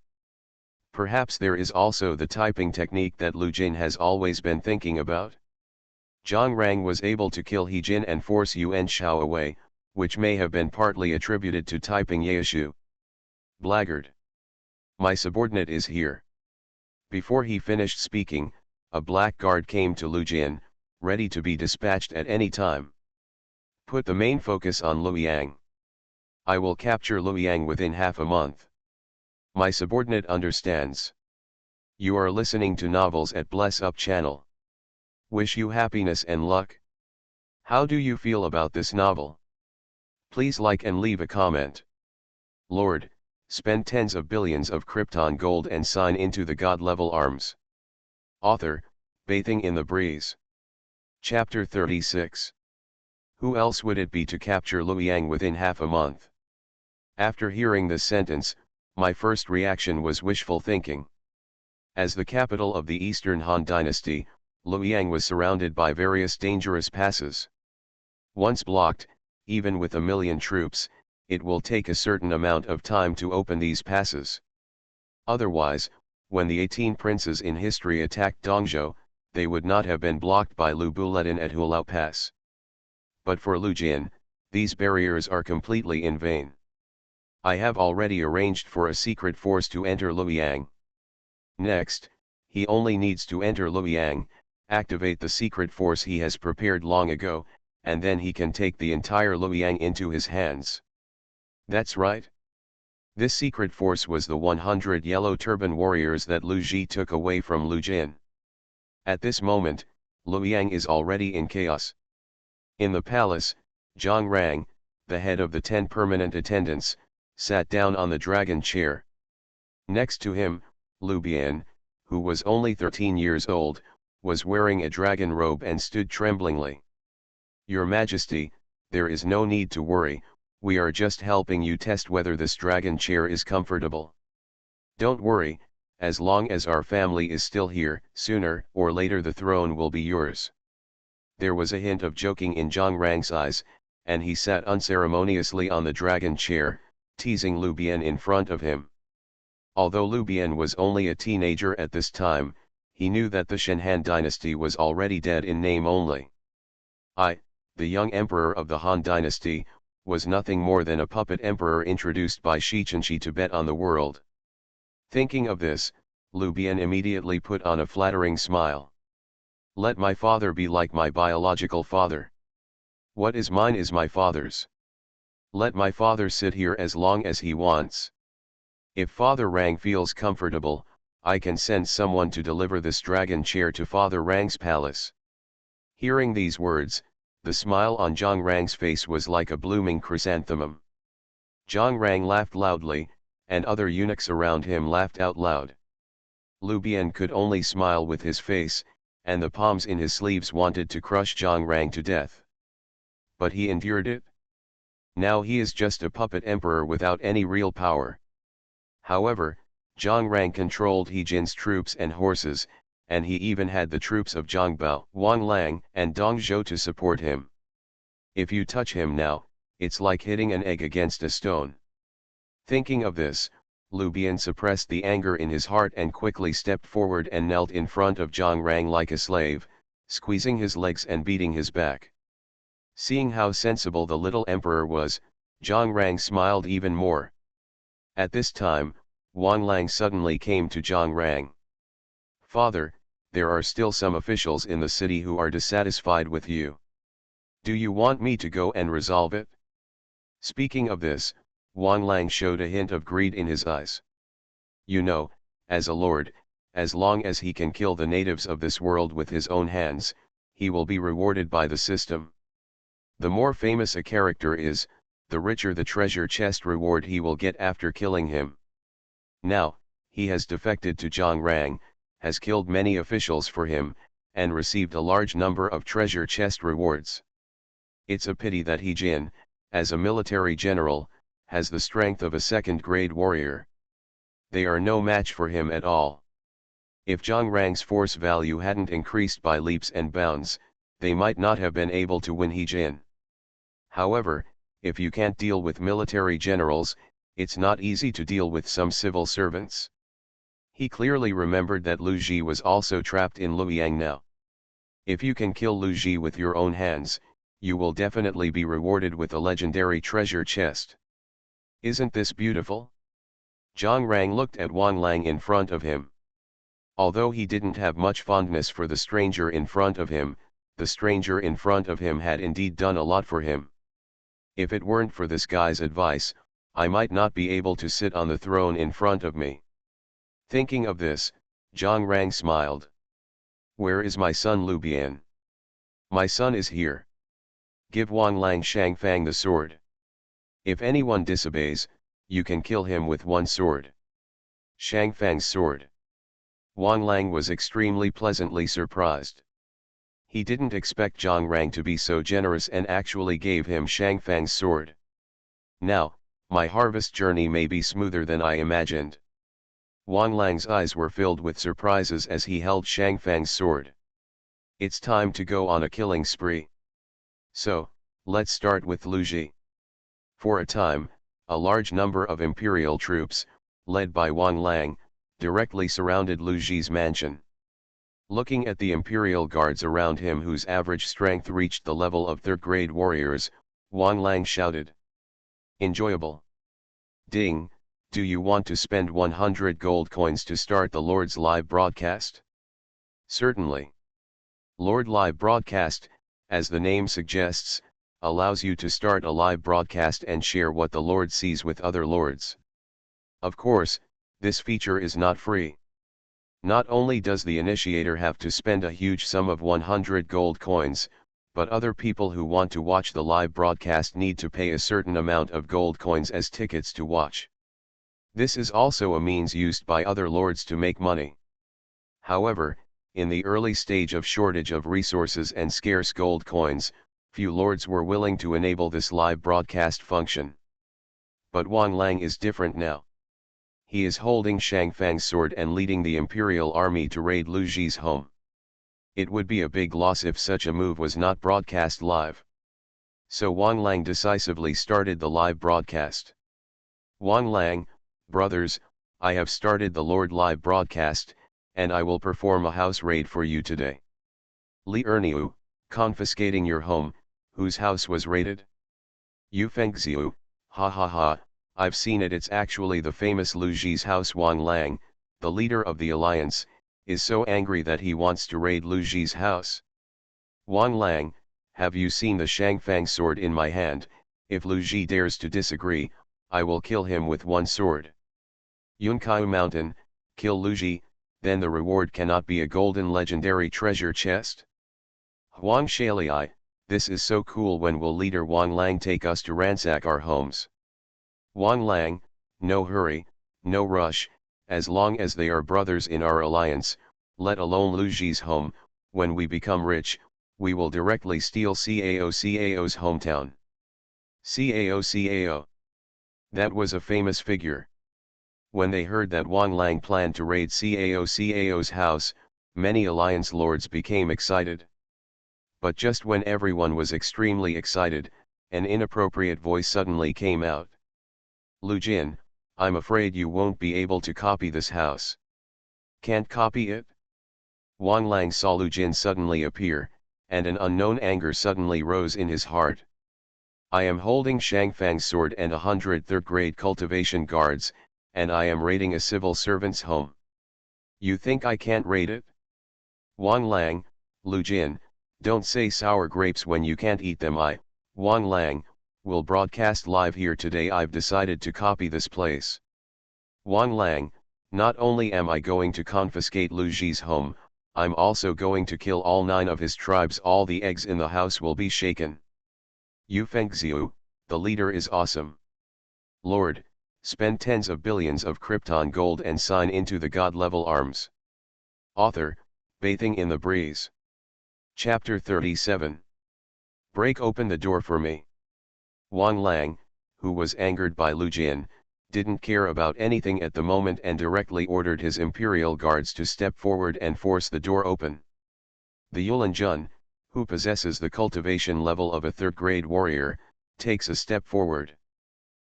Perhaps there is also the typing technique that Lu Jin has always been thinking about. Zhang Rang was able to kill He Jin and force Yuan Shao away, which may have been partly attributed to typing Yaeshu. Blackguard. My subordinate is here. Before he finished speaking, a black guard came to Lu Jin, ready to be dispatched at any time. Put the main focus on Luoyang. I will capture Luoyang within half a month. My subordinate understands. You are listening to novels at Bless Up channel. Wish you happiness and luck. How do you feel about this novel? Please like and leave a comment. Lord, spend tens of billions of Krypton gold and sign into the God-level arms. Author, Bathing in the Breeze. Chapter 36. Who else would it be to capture Luoyang within half a month? After hearing this sentence, my first reaction was wishful thinking. As the capital of the Eastern Han Dynasty, Luoyang was surrounded by various dangerous passes. Once blocked, even with 1 million troops, it will take a certain amount of time to open these passes. Otherwise, when the 18 princes in history attacked Dongzhou, they would not have been blocked by Lu Buletin at Hulao Pass. But for Lu Jin, these barriers are completely in vain. I have already arranged for a secret force to enter Luoyang. Next, he only needs to enter Luoyang, activate the secret force he has prepared long ago, and then he can take the entire Luoyang into his hands. That's right. This secret force was the 100 Yellow Turban warriors that Lu Ji took away from Lu Jin. At this moment, Luoyang is already in chaos. In the palace, Zhang Rang, the head of the 10 permanent attendants, sat down on the dragon chair. Next to him, Lu Bian, who was only 13 years old, was wearing a dragon robe and stood tremblingly. Your Majesty, there is no need to worry, we are just helping you test whether this dragon chair is comfortable. Don't worry, as long as our family is still here, sooner or later the throne will be yours. There was a hint of joking in Zhang Rang's eyes, and he sat unceremoniously on the dragon chair, teasing Lu Bian in front of him. Although Lu Bian was only a teenager at this time, he knew that the Shen Han dynasty was already dead in name only. I, the young emperor of the Han dynasty, was nothing more than a puppet emperor introduced by Shi Chenqi to bet on the world. Thinking of this, Lu Bian immediately put on a flattering smile. Let my father be like my biological father. What is mine is my father's. Let my father sit here as long as he wants. If Father Rang feels comfortable, I can send someone to deliver this dragon chair to Father Rang's palace. Hearing these words, the smile on Zhang Rang's face was like a blooming chrysanthemum. Zhang Rang laughed loudly, and other eunuchs around him laughed out loud. Lu Bian could only smile with his face, and the palms in his sleeves wanted to crush Zhang Rang to death. But he endured it. Now he is just a puppet emperor without any real power. However, Zhang Rang controlled He Jin's troops and horses, and he even had the troops of Zhang Bao, Wang Lang, and Dong Zhou to support him. If you touch him now, it's like hitting an egg against a stone. Thinking of this, Lu Bian suppressed the anger in his heart and quickly stepped forward and knelt in front of Zhang Rang like a slave, squeezing his legs and beating his back. Seeing how sensible the little emperor was, Zhang Rang smiled even more. At this time, Wang Lang suddenly came to Zhang Rang. Father, there are still some officials in the city who are dissatisfied with you. Do you want me to go and resolve it? Speaking of this, Wang Lang showed a hint of greed in his eyes. You know, as a lord, as long as he can kill the natives of this world with his own hands, he will be rewarded by the system. The more famous a character is, the richer the treasure chest reward he will get after killing him. Now, he has defected to Zhang Rang, has killed many officials for him, and received a large number of treasure chest rewards. It's a pity that He Jin, as a military general, has the strength of a second-grade warrior. They are no match for him at all. If Zhang Rang's force value hadn't increased by leaps and bounds, they might not have been able to win He Jin. However, if you can't deal with military generals, it's not easy to deal with some civil servants. He clearly remembered that Lu Ji was also trapped in Luoyang now. If you can kill Lu Ji with your own hands, you will definitely be rewarded with a legendary treasure chest. Isn't this beautiful? Zhang Rang looked at Wang Lang in front of him. Although he didn't have much fondness for the stranger in front of him, the stranger in front of him had indeed done a lot for him. If it weren't for this guy's advice, I might not be able to sit on the throne in front of me. Thinking of this, Zhang Rang smiled. Where is my son Lu Bian? My son is here. Give Wang Lang Shangfang the sword. If anyone disobeys, you can kill him with one sword. Shangfang's sword. Wang Lang was extremely pleasantly surprised. He didn't expect Zhang Rang to be so generous and actually gave him Shangfang's sword. Now, my harvest journey may be smoother than I imagined. Wang Lang's eyes were filled with surprises as he held Shangfang's sword. It's time to go on a killing spree. So, let's start with Lu Ji. For a time, a large number of imperial troops, led by Wang Lang, directly surrounded Lu Ji's mansion. Looking at the imperial guards around him whose average strength reached the level of third-grade warriors, Wang Lang shouted. Enjoyable. Ding, do you want to spend 100 gold coins to start the Lord's live broadcast? Certainly. Lord Live Broadcast, as the name suggests, allows you to start a live broadcast and share what the Lord sees with other lords. Of course, this feature is not free. Not only does the initiator have to spend a huge sum of 100 gold coins, but other people who want to watch the live broadcast need to pay a certain amount of gold coins as tickets to watch. This is also a means used by other lords to make money. However, in the early stage of shortage of resources and scarce gold coins, few lords were willing to enable this live broadcast function. But Wang Lang is different now. He is holding Shangfang's sword and leading the imperial army to raid Lu Ji's home. It would be a big loss if such a move was not broadcast live. So Wang Lang decisively started the live broadcast. Wang Lang, brothers, I have started the Lord live broadcast, and I will perform a house raid for you today. Li Erniu, confiscating your home, whose house was raided? Yu Fengxiu, ha ha ha, I've seen it, it's actually the famous Lu Ji's house. Wang Lang, the leader of the alliance, is so angry that he wants to raid Lu Ji's house. Wang Lang, have you seen the Shangfang sword in my hand? if Lu Ji dares to disagree, I will kill him with one sword. Yunkai Mountain, kill Lu Ji, then the reward cannot be a golden legendary treasure chest. Huang Shalai, this is so cool. When will leader Wang Lang take us to ransack our homes? Wang Lang, no hurry, no rush, as long as they are brothers in our alliance, let alone Lu Ji's home. When we become rich, we will directly steal Cao's hometown. Cao. That was a famous figure. When they heard that Wang Lang planned to raid Cao's house, many alliance lords became excited. But just when everyone was extremely excited, an inappropriate voice suddenly came out. Lu Jin, I'm afraid you won't be able to copy this house. Can't copy it? Wang Lang saw Lu Jin suddenly appear, and an unknown anger suddenly rose in his heart. I am holding Shangfang's sword and 100 third-grade cultivation guards, and I am raiding a civil servant's home. You think I can't raid it? Wang Lang, Lu Jin, don't say sour grapes when you can't eat them. Wang Lang, will broadcast live here today. I've decided to copy this place. Wang Lang, not only am I going to confiscate Lu Ji's home, I'm also going to kill all 9 of his tribes. All the eggs in the house will be shaken. Yu Fengxiu, the leader is awesome. Lord, spend tens of billions of Krypton gold and sign into the god-level arms. Author, Bathing in the Breeze. Chapter 37. Break open the door for me. Wang Lang, who was angered by Lu Jin, didn't care about anything at the moment and directly ordered his imperial guards to step forward and force the door open. The Yulan Jun, who possesses the cultivation level of a third-grade warrior, takes a step forward.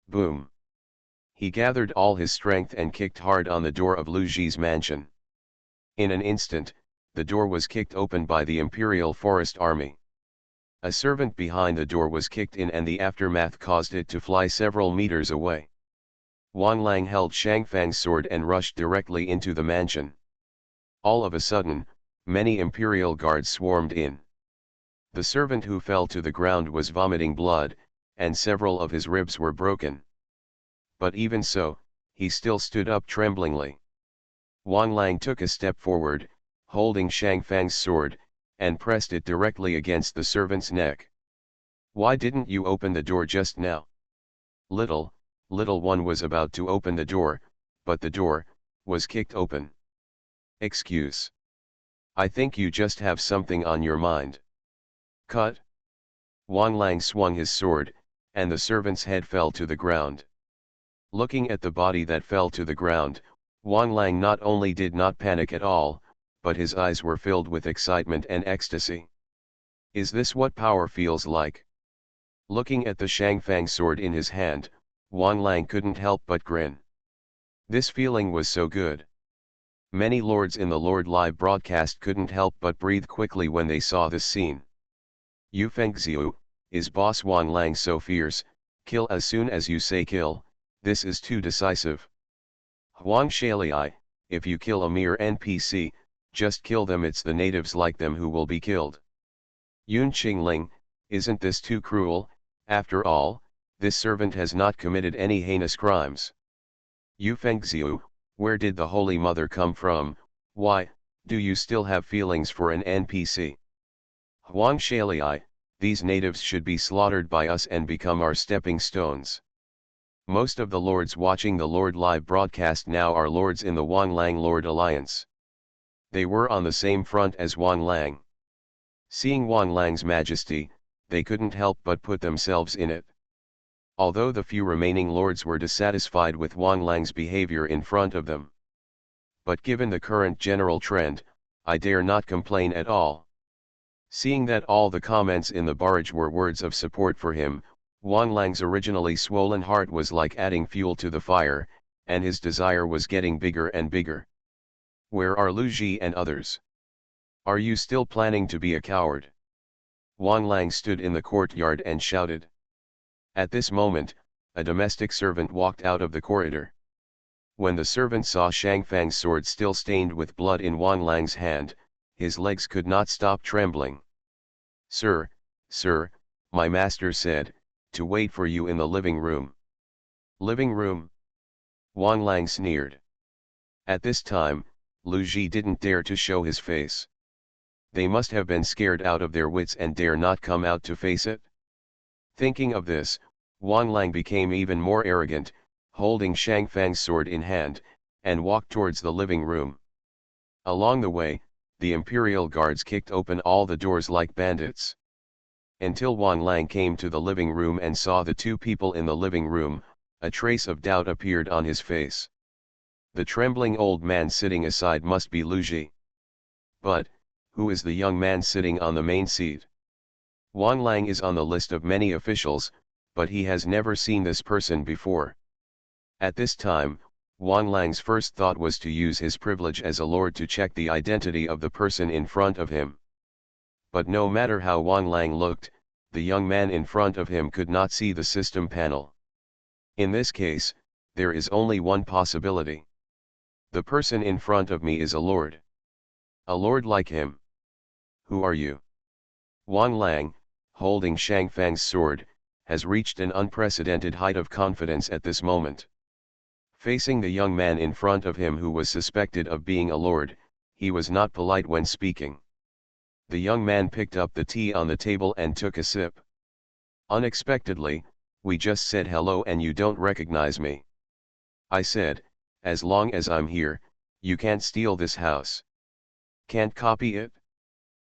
Boom! He gathered all his strength and kicked hard on the door of Lu Ji's mansion. In an instant, the door was kicked open by the Imperial Forest Army. A servant behind the door was kicked in and the aftermath caused it to fly several meters away. Wang Lang held Shangfang's sword and rushed directly into the mansion. All of a sudden, many Imperial guards swarmed in. The servant who fell to the ground was vomiting blood, and several of his ribs were broken. But even so, he still stood up tremblingly. Wang Lang took a step forward, holding Shangfang's sword, and pressed it directly against the servant's neck. Why didn't you open the door just now? Little one was about to open the door, but the door was kicked open. Excuse. I think you just have something on your mind. Cut. Wang Lang swung his sword, and the servant's head fell to the ground. Looking at the body that fell to the ground, Wang Lang not only did not panic at all, but his eyes were filled with excitement and ecstasy. Is this what power feels like? Looking at the Shangfang sword in his hand, Wang Lang couldn't help but grin. This feeling was so good. Many lords in the Lord Live broadcast couldn't help but breathe quickly when they saw this scene. Yu Fengxiu, is boss Wang Lang so fierce? Kill as soon as you say kill, this is too decisive. Huang Shalai, if you kill a mere NPC, just kill them. It's the natives like them who will be killed. Yun Qingling, isn't this too cruel? After all, this servant has not committed any heinous crimes. Yu Fengxiu, where did the Holy Mother come from? Why, do you still have feelings for an NPC? Huang Shalai, these natives should be slaughtered by us and become our stepping stones. Most of the lords watching the Lord Live broadcast now are lords in the Wang Lang Lord Alliance. They were on the same front as Wang Lang. Seeing Wang Lang's majesty, they couldn't help but put themselves in it. Although the few remaining lords were dissatisfied with Wang Lang's behavior in front of them. But given the current general trend, I dare not complain at all. Seeing that all the comments in the barrage were words of support for him, Wang Lang's originally swollen heart was like adding fuel to the fire, and his desire was getting bigger and bigger. Where are Lu Ji and others? Are you still planning to be a coward? Wang Lang stood in the courtyard and shouted. At this moment, a domestic servant walked out of the corridor. When the servant saw Shangfang's sword still stained with blood in Wang Lang's hand, his legs could not stop trembling. Sir, my master said, to wait for you in the living room. Living room? Wang Lang sneered. At this time, Lu Ji didn't dare to show his face. They must have been scared out of their wits and dare not come out to face it. Thinking of this, Wang Lang became even more arrogant, holding Shang Fang's sword in hand, and walked towards the living room. Along the way, the imperial guards kicked open all the doors like bandits. Until Wang Lang came to the living room and saw the two people in the living room, a trace of doubt appeared on his face. The trembling old man sitting aside must be Lu Ji. But, who is the young man sitting on the main seat? Wang Lang is on the list of many officials, but he has never seen this person before. At this time, Wang Lang's first thought was to use his privilege as a lord to check the identity of the person in front of him. But no matter how Wang Lang looked, the young man in front of him could not see the system panel. In this case, there is only one possibility. The person in front of me is a lord. A lord like him. Who are you? Wang Lang, holding Shang Fang's sword, has reached an unprecedented height of confidence at this moment. Facing the young man in front of him who was suspected of being a lord, he was not polite when speaking. The young man picked up the tea on the table and took a sip. Unexpectedly, we just said hello and you don't recognize me. I said, as long as I'm here, you can't steal this house. Can't copy it?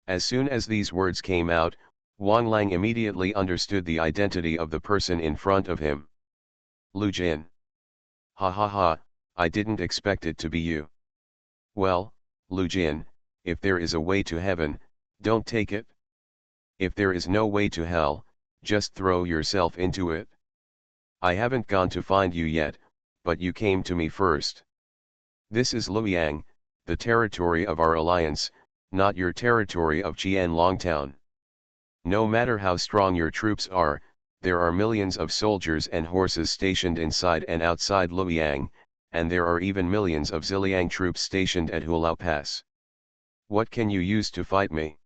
As soon as these words came out, Wang Lang immediately understood the identity of the person in front of him. Lu Jin. Ha ha ha, I didn't expect it to be you. Well, Lu Jin, if there is a way to heaven, don't take it. If there is no way to hell, just throw yourself into it. I haven't gone to find you yet, but you came to me first. This is Luoyang, the territory of our alliance, not your territory of Qianlong Town. No matter how strong your troops are, there are millions of soldiers and horses stationed inside and outside Luoyang, and there are even millions of Ziliang troops stationed at Hulao Pass. What can you use to fight me?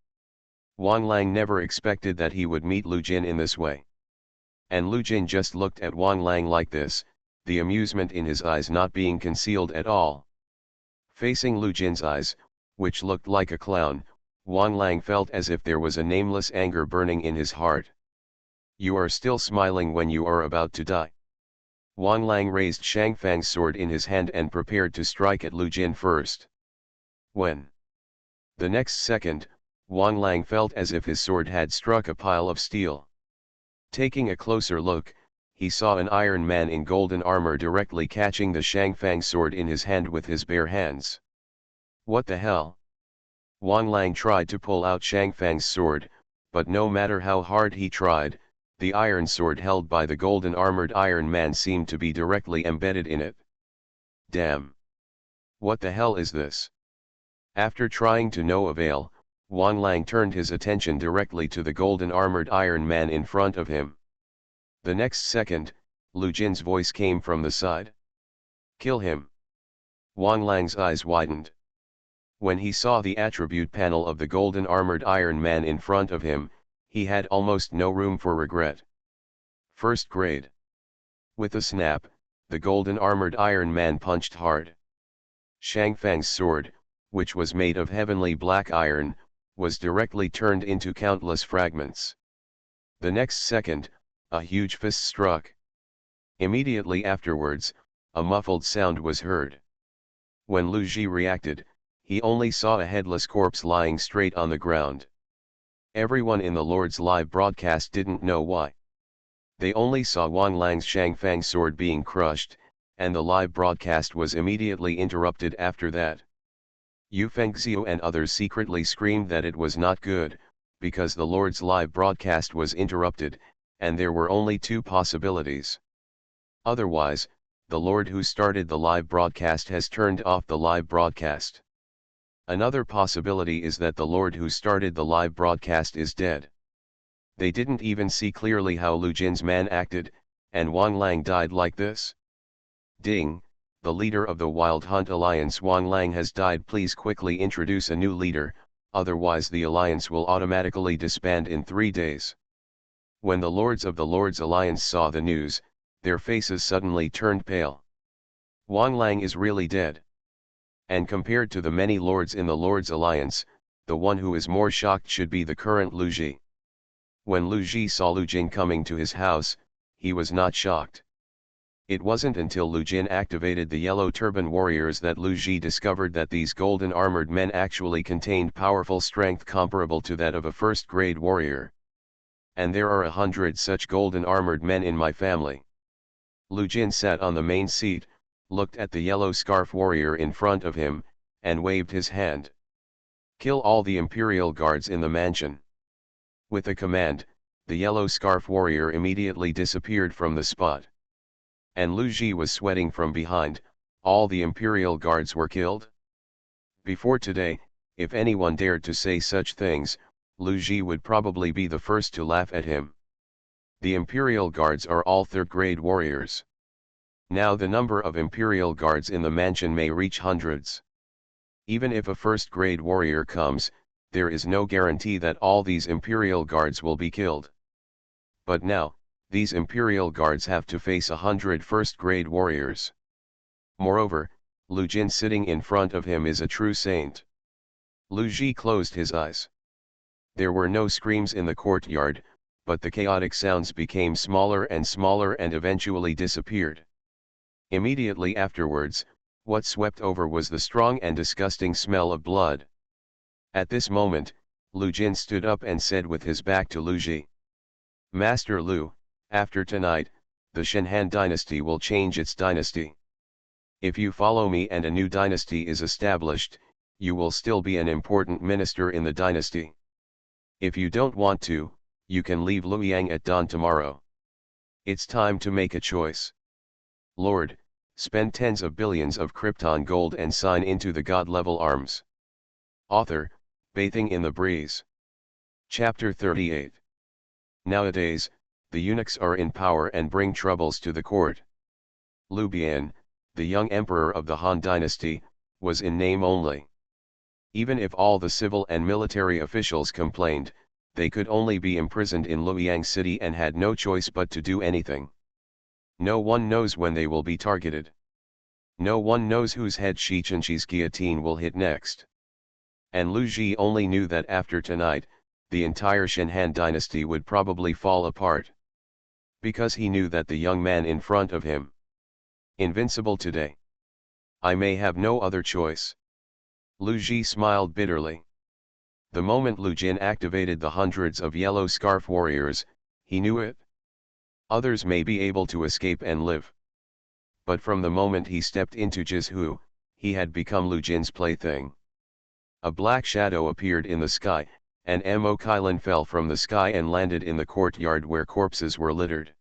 Wang Lang never expected that he would meet Lu Jin in this way. And Lu Jin just looked at Wang Lang like this, the amusement in his eyes not being concealed at all. Facing Lu Jin's eyes, which looked like a clown, Wang Lang felt as if there was a nameless anger burning in his heart. You are still smiling when you are about to die. Wang Lang raised Shang Fang's sword in his hand and prepared to strike at Lu Jin first. When? The next second, Wang Lang felt as if his sword had struck a pile of steel. Taking a closer look, he saw an iron man in golden armor directly catching the Shang Fang sword in his hand with his bare hands. What the hell? Wang Lang tried to pull out Shang Fang's sword, but no matter how hard he tried, the iron sword held by the golden armored Iron Man seemed to be directly embedded in it. Damn! What the hell is this? After trying to no avail, Wang Lang turned his attention directly to the golden armored Iron Man in front of him. The next second, Lu Jin's voice came from the side. Kill him! Wang Lang's eyes widened. When he saw the attribute panel of the golden armored Iron Man in front of him, he had almost no room for regret. First grade. With a snap, the golden armored Iron Man punched hard. Shang Fang's sword, which was made of heavenly black iron, was directly turned into countless fragments. The next second, a huge fist struck. Immediately afterwards, a muffled sound was heard. When Lu Ji reacted, he only saw a headless corpse lying straight on the ground. Everyone in the Lord's live broadcast didn't know why. They only saw Wang Lang's Shang Fang sword being crushed, and the live broadcast was immediately interrupted after that. Yu Fengxiu and others secretly screamed that it was not good, because the Lord's live broadcast was interrupted, and there were only two possibilities. Otherwise, the Lord who started the live broadcast has turned off the live broadcast. Another possibility is that the Lord who started the live broadcast is dead. They didn't even see clearly how Lu Jin's man acted, and Wang Lang died like this. Ding, the leader of the Wild Hunt Alliance Wang Lang has died. Please quickly introduce a new leader, otherwise the alliance will automatically disband in 3 days. When the lords of the Lord's Alliance saw the news, their faces suddenly turned pale. Wang Lang is really dead. And compared to the many lords in the Lord's Alliance, the one who is more shocked should be the current Lu Ji. When Lu Ji saw Lu Jin coming to his house, he was not shocked. It wasn't until Lu Jin activated the Yellow Turban warriors that Lu Ji discovered that these golden armored men actually contained powerful strength comparable to that of a first-grade warrior. And there are 100 such golden armored men in my family. Lu Jin sat on the main seat, looked at the yellow scarf warrior in front of him, and waved his hand. Kill all the imperial guards in the mansion. With a command, the yellow scarf warrior immediately disappeared from the spot. And Lu Ji was sweating from behind. All the imperial guards were killed? Before today, if anyone dared to say such things, Lu Ji would probably be the first to laugh at him. The imperial guards are all third-grade warriors. Now the number of imperial guards in the mansion may reach hundreds. Even if a first-grade warrior comes, there is no guarantee that all these imperial guards will be killed. But now, these imperial guards have to face 100 first-grade warriors. Moreover, Lu Jin sitting in front of him is a true saint. Lu Ji closed his eyes. There were no screams in the courtyard, but the chaotic sounds became smaller and eventually disappeared. Immediately afterwards, what swept over was the strong and disgusting smell of blood. At this moment, Lu Jin stood up and said with his back to Lu Ji, "Master Lu, after tonight, the Shenhan dynasty will change its dynasty. If you follow me and a new dynasty is established, you will still be an important minister in the dynasty. If you don't want to, you can leave Luoyang at dawn tomorrow. It's time to make a choice. Lord, spend tens of billions of Krypton gold and sign into the god-level arms." Author, Bathing in the Breeze. Chapter 38. Nowadays, the eunuchs are in power and bring troubles to the court. Lu Bian, the young emperor of the Han dynasty, was in name only. Even if all the civil and military officials complained, they could only be imprisoned in Luoyang city and had no choice but to do anything. No one knows when they will be targeted. No one knows whose head Shi Chenqi's guillotine will hit next. And Lu Ji only knew that after tonight, the entire Shenhan dynasty would probably fall apart. Because he knew that the young man in front of him, invincible today. I may have no other choice. Lu Ji smiled bitterly. The moment Lu Jin activated the hundreds of yellow scarf warriors, he knew it. Others may be able to escape and live. But from the moment he stepped into Jizhu, he had become Lu Jin's plaything. A black shadow appeared in the sky, and Mo Kailan fell from the sky and landed in the courtyard where corpses were littered.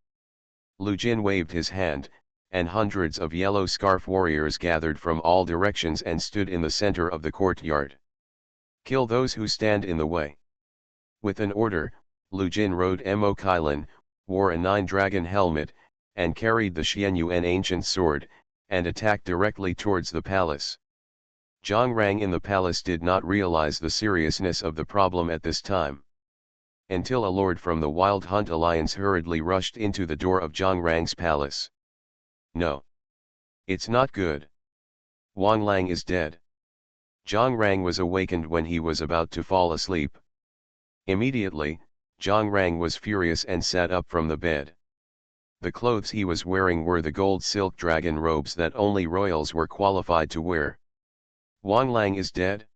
Lu Jin waved his hand, and hundreds of yellow scarf warriors gathered from all directions and stood in the center of the courtyard. Kill those who stand in the way. With an order, Lu Jin rode Mo Kailan, wore a 9-dragon helmet, and carried the Xianyuan ancient sword, and attacked directly towards the palace. Zhang Rang in the palace did not realize the seriousness of the problem at this time. Until a lord from the Wild Hunt Alliance hurriedly rushed into the door of Zhang Rang's palace. No. It's not good. Wang Lang is dead. Zhang Rang was awakened when he was about to fall asleep. Immediately, Zhang Rang was furious and sat up from the bed. The clothes he was wearing were the gold silk dragon robes that only royals were qualified to wear. Wang Lang is dead?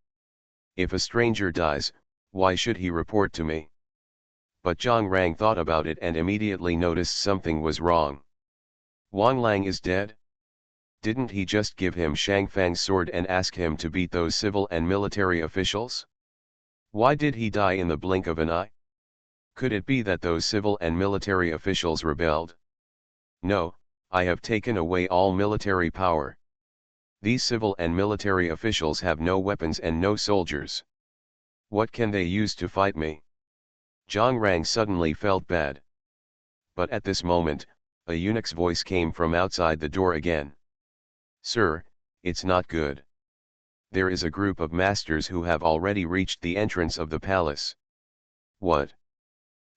If a stranger dies, why should he report to me? But Zhang Rang thought about it and immediately noticed something was wrong. Wang Lang is dead? Didn't he just give him Shang Fang's sword and ask him to beat those civil and military officials? Why did he die in the blink of an eye? Could it be that those civil and military officials rebelled? No, I have taken away all military power. These civil and military officials have no weapons and no soldiers. What can they use to fight me? Zhang Rang suddenly felt bad. But at this moment, a eunuch's voice came from outside the door again. Sir, it's not good. There is a group of masters who have already reached the entrance of the palace. What?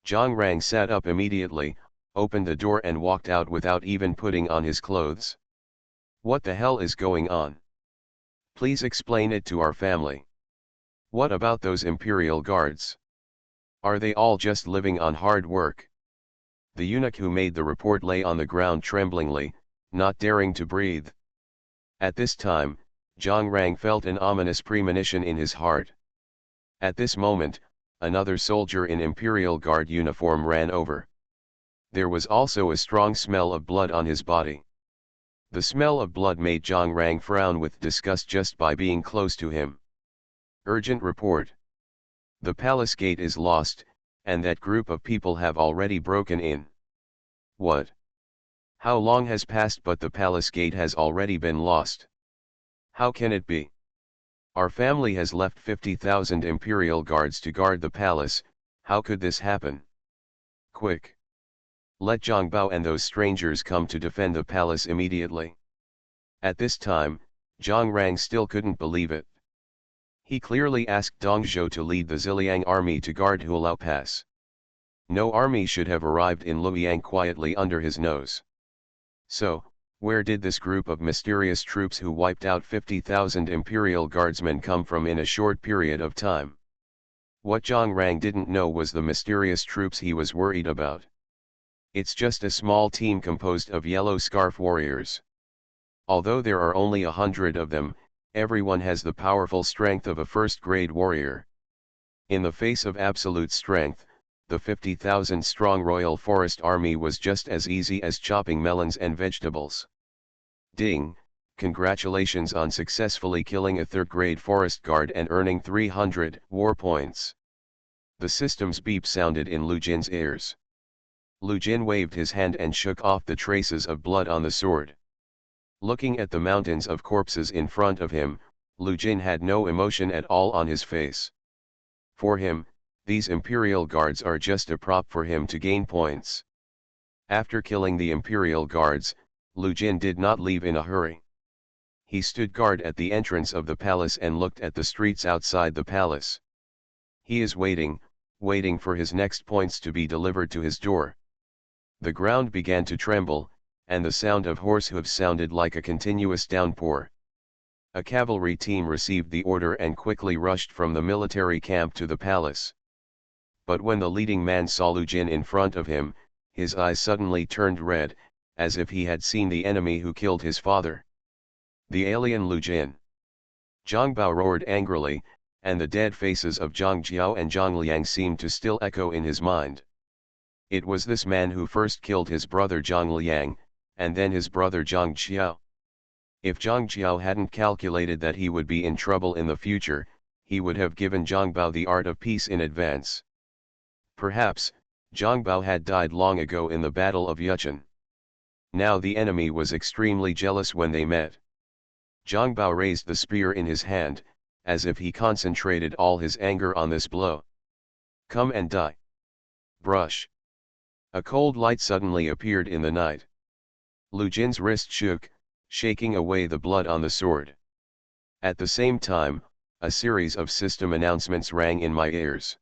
Zhang Rang sat up immediately, opened the door and walked out without even putting on his clothes. What the hell is going on? Please explain it to our family. What about those Imperial guards? Are they all just living on hard work? The eunuch who made the report lay on the ground tremblingly, not daring to breathe. At this time, Zhang Rang felt an ominous premonition in his heart. At this moment, another soldier in Imperial Guard uniform ran over. There was also a strong smell of blood on his body. The smell of blood made Zhang Rang frown with disgust just by being close to him. Urgent report. The palace gate is lost, and that group of people have already broken in. What? How long has passed but the palace gate has already been lost? How can it be? Our family has left 50,000 Imperial guards to guard the palace. How could this happen? Quick! Let Zhang Bao and those strangers come to defend the palace immediately. At this time, Zhang Rang still couldn't believe it. He clearly asked Dong Zhou to lead the Ziliang army to guard Hulao Pass. No army should have arrived in Luoyang quietly under his nose. So, where did this group of mysterious troops who wiped out 50,000 Imperial Guardsmen come from in a short period of time? What Zhang Rang didn't know was the mysterious troops he was worried about. It's just a small team composed of yellow scarf warriors. Although there are only 100 of them, everyone has the powerful strength of a first-grade warrior. In the face of absolute strength, the 50,000 strong Royal Forest Army was just as easy as chopping melons and vegetables. Ding, congratulations on successfully killing a third-grade forest guard and earning 300 war points. The system's beep sounded in Lu Jin's ears. Lu Jin waved his hand and shook off the traces of blood on the sword. Looking at the mountains of corpses in front of him, Lu Jin had no emotion at all on his face. For him, these Imperial guards are just a prop for him to gain points. After killing the Imperial guards, Lu Jin did not leave in a hurry. He stood guard at the entrance of the palace and looked at the streets outside the palace. He is waiting for his next points to be delivered to his door. The ground began to tremble, and the sound of horse hooves sounded like a continuous downpour. A cavalry team received the order and quickly rushed from the military camp to the palace. But when the leading man saw Lu Jin in front of him, his eyes suddenly turned red, as if he had seen the enemy who killed his father. The alien Lu Jin. Zhang Bao roared angrily, and the dead faces of Zhang Jiao and Zhang Liang seemed to still echo in his mind. It was this man who first killed his brother Zhang Liang, and then his brother Zhang Jiao. If Zhang Jiao hadn't calculated that he would be in trouble in the future, he would have given Zhang Bao the art of peace in advance. Perhaps, Zhang Bao had died long ago in the Battle of Yuchen. Now the enemy was extremely jealous when they met. Zhang Bao raised the spear in his hand, as if he concentrated all his anger on this blow. Come and die. Brush. A cold light suddenly appeared in the night. Lu Jin's wrist shook, shaking away the blood on the sword. At the same time, a series of system announcements rang in my ears.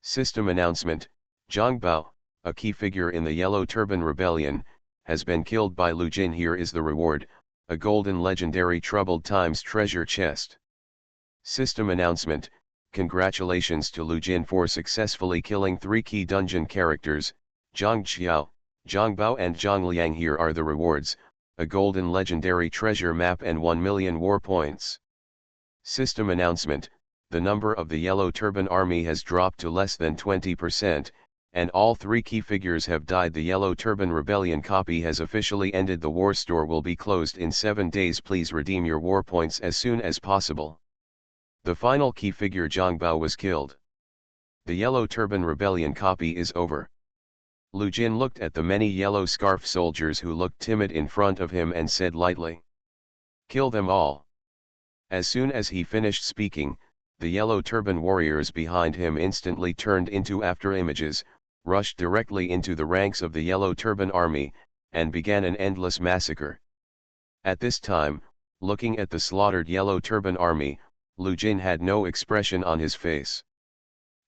System announcement: Zhang Bao, a key figure in the Yellow Turban Rebellion, has been killed by Lu Jin. Here is the reward, a golden legendary Troubled Times treasure chest. System announcement: congratulations to Lu Jin for successfully killing 3 key dungeon characters, Zhang Qiao, Zhang Bao and Zhang Liang. Here are the rewards, a golden legendary treasure map and 1 million war points. System announcement: the number of the Yellow Turban Army has dropped to less than 20%, and all 3 key figures have died. The Yellow Turban Rebellion copy has officially ended. The war store will be closed in 7 days. Please redeem your war points as soon as possible. The final key figure Zhang Bao was killed. The Yellow Turban Rebellion copy is over. Lu Jin looked at the many yellow scarf soldiers who looked timid in front of him and said lightly, "Kill them all." As soon as he finished speaking, the Yellow Turban warriors behind him instantly turned into after images, rushed directly into the ranks of the Yellow Turban Army, and began an endless massacre. At this time, looking at the slaughtered Yellow Turban Army, Lu Jin had no expression on his face.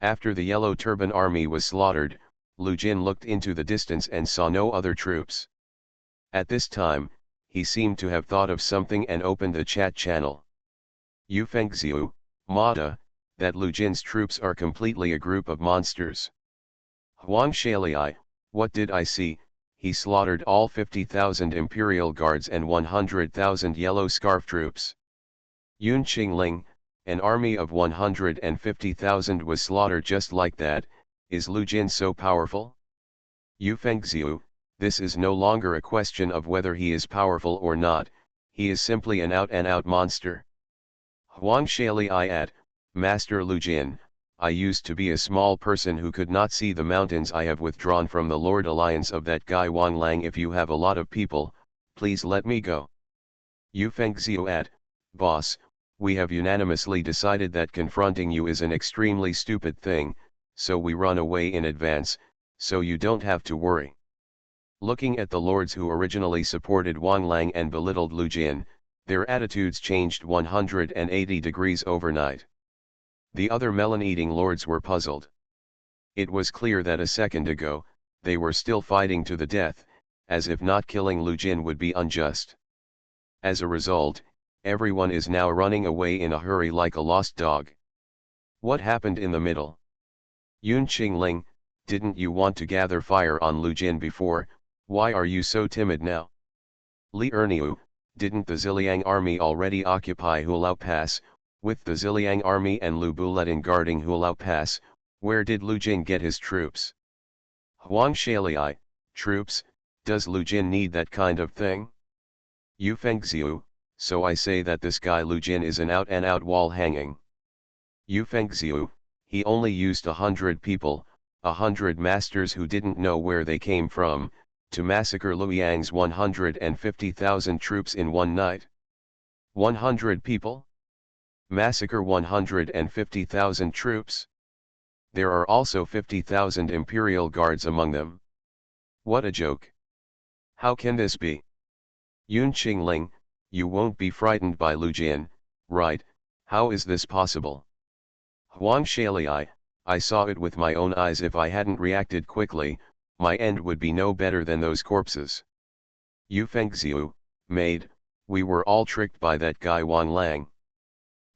After the Yellow Turban army was slaughtered, Lu Jin looked into the distance and saw no other troops. At this time, he seemed to have thought of something and opened the chat channel. "You Fengxiu, Mata, that Lu Jin's troops are completely a group of monsters. Huang Shalai, what did I see? He slaughtered all 50,000 Imperial Guards and 100,000 Yellow Scarf troops. Yun Qingling, an army of 150,000 was slaughtered just like that. Is Lu Jin so powerful? Yu Fengxiu, this is no longer a question of whether he is powerful or not, he is simply an out-and-out monster. Huang Shalai, Master Lu Jin, I used to be a small person who could not see the mountains. I have withdrawn from the Lord Alliance of that guy Wang Lang. If you have a lot of people, please let me go." Yu Fengxiu, Boss, we have unanimously decided that confronting you is an extremely stupid thing, so we run away in advance, so you don't have to worry. Looking at the lords who originally supported Wang Lang and belittled Lu Jin, their attitudes changed 180 degrees overnight. The other melon-eating lords were puzzled. It was clear that a second ago, they were still fighting to the death, as if not killing Lu Jin would be unjust. As a result, everyone is now running away in a hurry like a lost dog. What happened in the middle? Yun Qingling, didn't you want to gather fire on Lu Jin before? Why are you so timid now? Li Erniu, didn't the Ziliang army already occupy Hulao Pass? With the Ziliang army and Lu Buletin guarding Hulao Pass, where did Lu Jin get his troops? Huang Shalai, troops, does Lu Jin need that kind of thing? Yu Fengxiu, so I say that this guy Lu Jin is an out-and-out wall hanging. Yu Fengxiu, he only used 100 people, 100 masters who didn't know where they came from, to massacre Luoyang's 150,000 troops in one night. 100 people? Massacre 150,000 troops? There are also 50,000 Imperial Guards among them. What a joke. How can this be? Yun Qingling, you won't be frightened by Lu Jin, right? How is this possible? Huang Shalai, I saw it with my own eyes. If I hadn't reacted quickly, my end would be no better than those corpses. Yu Fengxiu, maid, we were all tricked by that guy Wang Lang.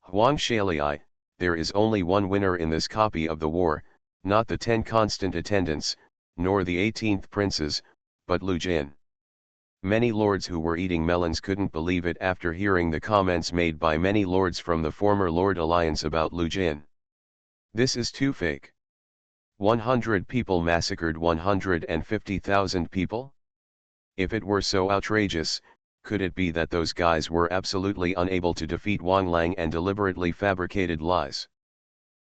Huang Shalai, there is only one winner in this copy of the war, not the 10 constant attendants, nor the 18th princes, but Lu Jin. Many lords who were eating melons couldn't believe it after hearing the comments made by many lords from the former Lord Alliance about Lu Jin. This is too fake. 100 people massacred 150,000 people? If it were so outrageous, could it be that those guys were absolutely unable to defeat Wang Lang and deliberately fabricated lies?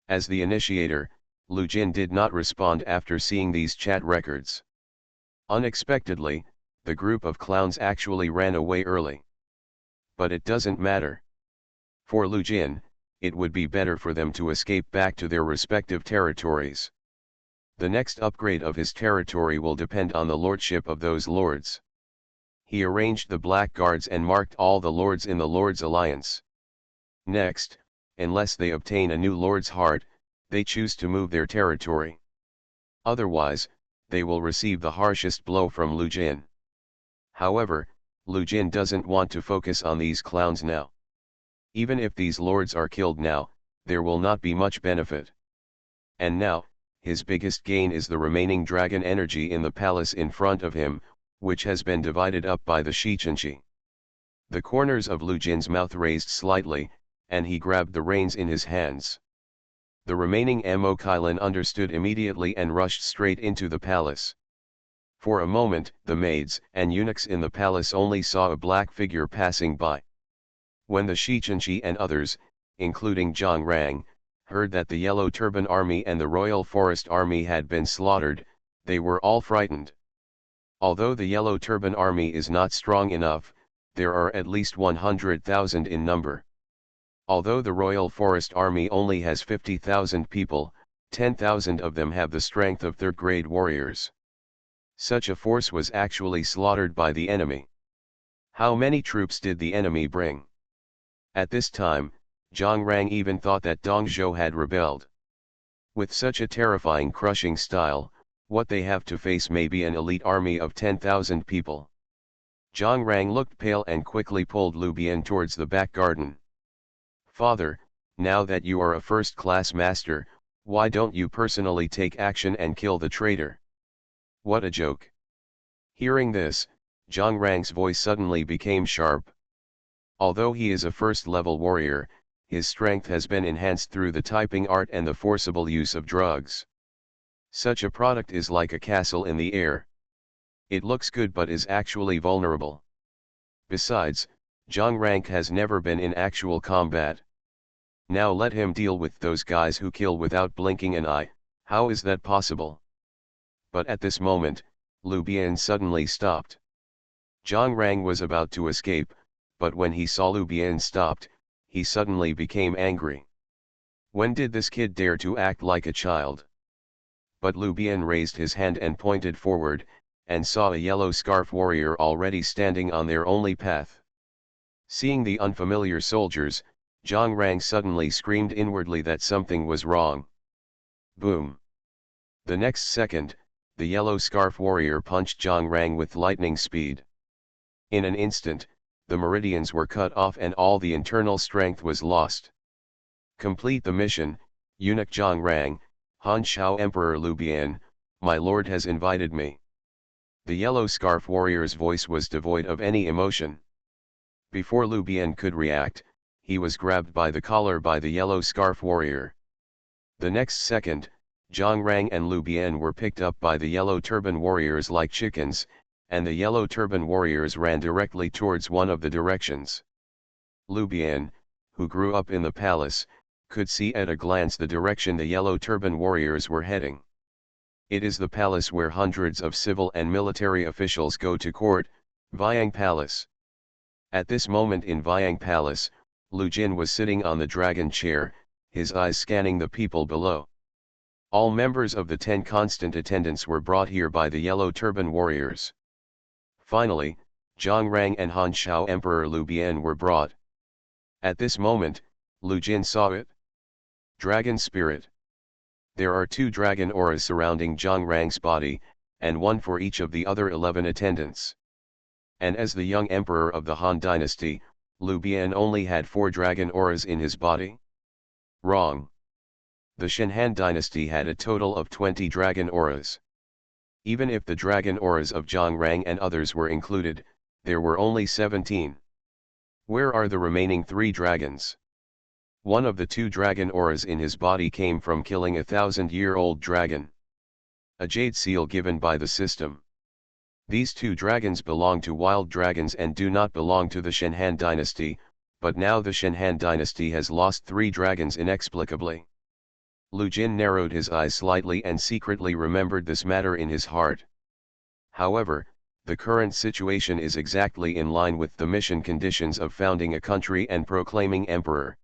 As the initiator, Lu Jin did not respond after seeing these chat records. Unexpectedly, the group of clowns actually ran away early. But it doesn't matter. For Lu Jin, it would be better for them to escape back to their respective territories. The next upgrade of his territory will depend on the lordship of those lords. He arranged the Black Guards and marked all the lords in the Lord's Alliance. Next, unless they obtain a new Lord's Heart, they choose to move their territory. Otherwise, they will receive the harshest blow from Lu Jin. However, Lu Jin doesn't want to focus on these clowns now. Even if these lords are killed now, there will not be much benefit. And now, his biggest gain is the remaining dragon energy in the palace in front of him, which has been divided up by the Shichenshi. The corners of Lu Jin's mouth raised slightly, and he grabbed the reins in his hands. The remaining Mo Kailan understood immediately and rushed straight into the palace. For a moment, the maids and eunuchs in the palace only saw a black figure passing by. When the Shichenshi and others, including Zhang Rang, heard that the Yellow Turban Army and the Royal Forest Army had been slaughtered, they were all frightened. Although the Yellow Turban Army is not strong enough, there are at least 100,000 in number. Although the Royal Forest Army only has 50,000 people, 10,000 of them have the strength of third-grade warriors. Such a force was actually slaughtered by the enemy. How many troops did the enemy bring? At this time, Zhang Rang even thought that Dong Zhou had rebelled. With such a terrifying crushing style, what they have to face may be an elite army of 10,000 people. Zhang Rang looked pale and quickly pulled Lu Bian towards the back garden. Father, now that you are a first-class master, why don't you personally take action and kill the traitor? What a joke. Hearing this, Zhang Rang's voice suddenly became sharp. Although he is a first-level warrior, his strength has been enhanced through the typing art and the forcible use of drugs. Such a product is like a castle in the air. It looks good but is actually vulnerable. Besides, Zhang Rang has never been in actual combat. Now let him deal with those guys who kill without blinking an eye. How is that possible? But at this moment, Lu Bian suddenly stopped. Zhang Rang was about to escape, but when he saw Lu Bian stopped, he suddenly became angry. When did this kid dare to act like a child? But Lu Bian raised his hand and pointed forward, and saw a yellow scarf warrior already standing on their only path. Seeing the unfamiliar soldiers, Zhang Rang suddenly screamed inwardly that something was wrong. Boom! The next second, the yellow scarf warrior punched Zhang Rang with lightning speed. In an instant, the meridians were cut off and all the internal strength was lost. Complete the mission, Eunuch Zhang Rang, Han Shao Emperor Lu Bian, my lord has invited me. The yellow scarf warrior's voice was devoid of any emotion. Before Lu Bian could react, he was grabbed by the collar by the yellow scarf warrior. The next second, Zhang Rang and Lu Bian were picked up by the yellow turban warriors like chickens, and the yellow turban warriors ran directly towards one of the directions. Lu Bian, who grew up in the palace, could see at a glance the direction the yellow turban warriors were heading. It is the palace where hundreds of civil and military officials go to court, Vyang Palace. At this moment in Vyang Palace, Lu Jin was sitting on the dragon chair, his eyes scanning the people below. All members of the 10 constant attendants were brought here by the yellow turban warriors. Finally, Zhang Rang and Han Shao Emperor Lu Bian were brought. At this moment, Lu Jin saw it. Dragon Spirit. There are 2 dragon auras surrounding Zhang Rang's body, and 1 for each of the other 11 attendants. And as the young emperor of the Han dynasty, Lu Bian only had 4 dragon auras in his body? Wrong. The Shenhan dynasty had a total of 20 dragon auras. Even if the dragon auras of Zhang Rang and others were included, there were only 17. Where are the remaining 3 dragons? One of the 2 dragon auras in his body came from killing a 1,000-year-old dragon. A jade seal given by the system. These 2 dragons belong to wild dragons and do not belong to the Shenhan dynasty, but now the Shenhan dynasty has lost 3 dragons inexplicably. Lu Jin narrowed his eyes slightly and secretly remembered this matter in his heart. However, the current situation is exactly in line with the mission conditions of founding a country and proclaiming emperor.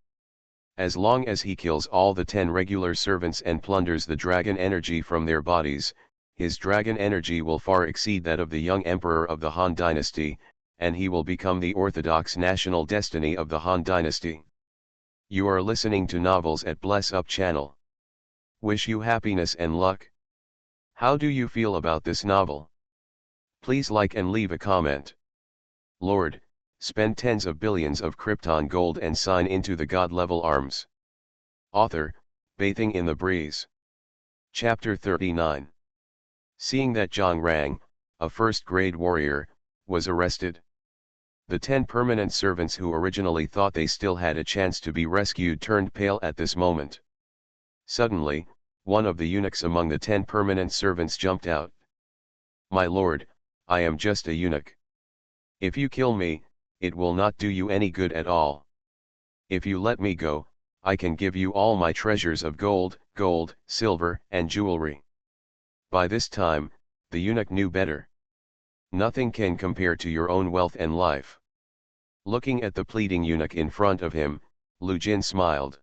As long as he kills all the 10 regular servants and plunders the dragon energy from their bodies, his dragon energy will far exceed that of the young emperor of the Han dynasty, and he will become the orthodox national destiny of the Han dynasty. You are listening to novels at Bless Up channel. Wish you happiness and luck. How do you feel about this novel? Please like and leave a comment. Lord, spend tens of billions of Krypton gold and sign into the god-level arms. Author, Bathing in the Breeze. Chapter 39. Seeing that Zhang Rang, a first-grade warrior, was arrested. The 10 permanent servants who originally thought they still had a chance to be rescued turned pale at this moment. Suddenly, one of the eunuchs among the 10 permanent servants jumped out. My lord, I am just a eunuch. If you kill me, it will not do you any good at all. If you let me go, I can give you all my treasures of gold, silver, and jewelry. By this time, the eunuch knew better. Nothing can compare to your own wealth and life. Looking at the pleading eunuch in front of him, Lu Jin smiled.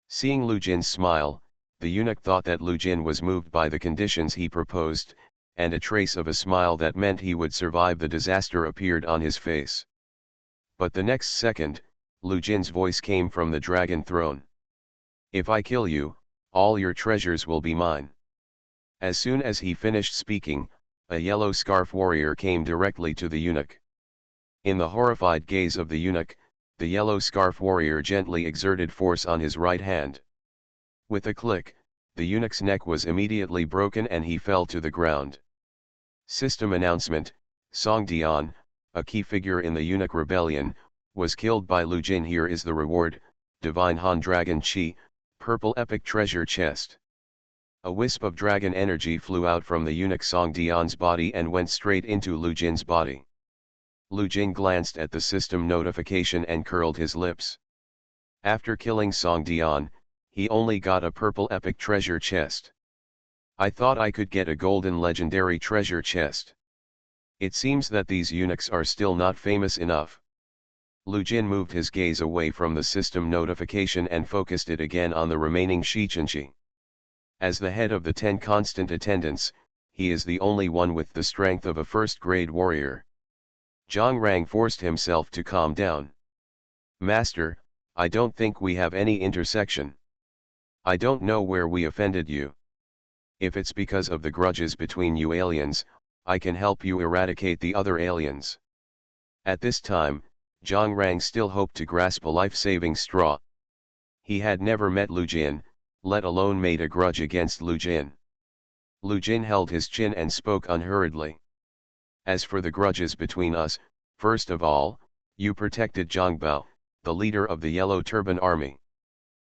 Seeing Lu Jin's smile, the eunuch thought that Lu Jin was moved by the conditions he proposed, and a trace of a smile that meant he would survive the disaster appeared on his face. But the next second, Lu Jin's voice came from the dragon throne. If I kill you, All your treasures will be mine." As soon as he finished speaking, a yellow scarf warrior came directly to the eunuch. In the horrified gaze of the eunuch, the yellow scarf warrior gently exerted force on his right hand. With a click, the eunuch's neck was immediately broken and he fell to the ground. System announcement: Song Dian, a key figure in the eunuch rebellion, was killed by Lu Jin. Here is the reward: Divine Han Dragon Chi, Purple Epic Treasure Chest. A wisp of dragon energy flew out from the eunuch Song Dian's body and went straight into Lu Jin's body. Lu Jin glanced at the system notification and curled his lips. After killing Song Dian, he only got a purple epic treasure chest. I thought I could get a golden legendary treasure chest. It seems that these eunuchs are still not famous enough. Lu Jin moved his gaze away from the system notification and focused it again on the remaining Shichenshi. As the head of the 10 constant attendants, he is the only one with the strength of a first-grade warrior. Zhang Rang forced himself to calm down. "Master, I don't think we have any intersection. I don't know where we offended you. If it's because of the grudges between you aliens, I can help you eradicate the other aliens." At this time, Zhang Rang still hoped to grasp a life-saving straw. He had never met Lu Jin, let alone made a grudge against Lu Jin. Lu Jin held his chin and spoke unhurriedly. "As for the grudges between us, first of all, you protected Zhang Bao, the leader of the Yellow Turban Army.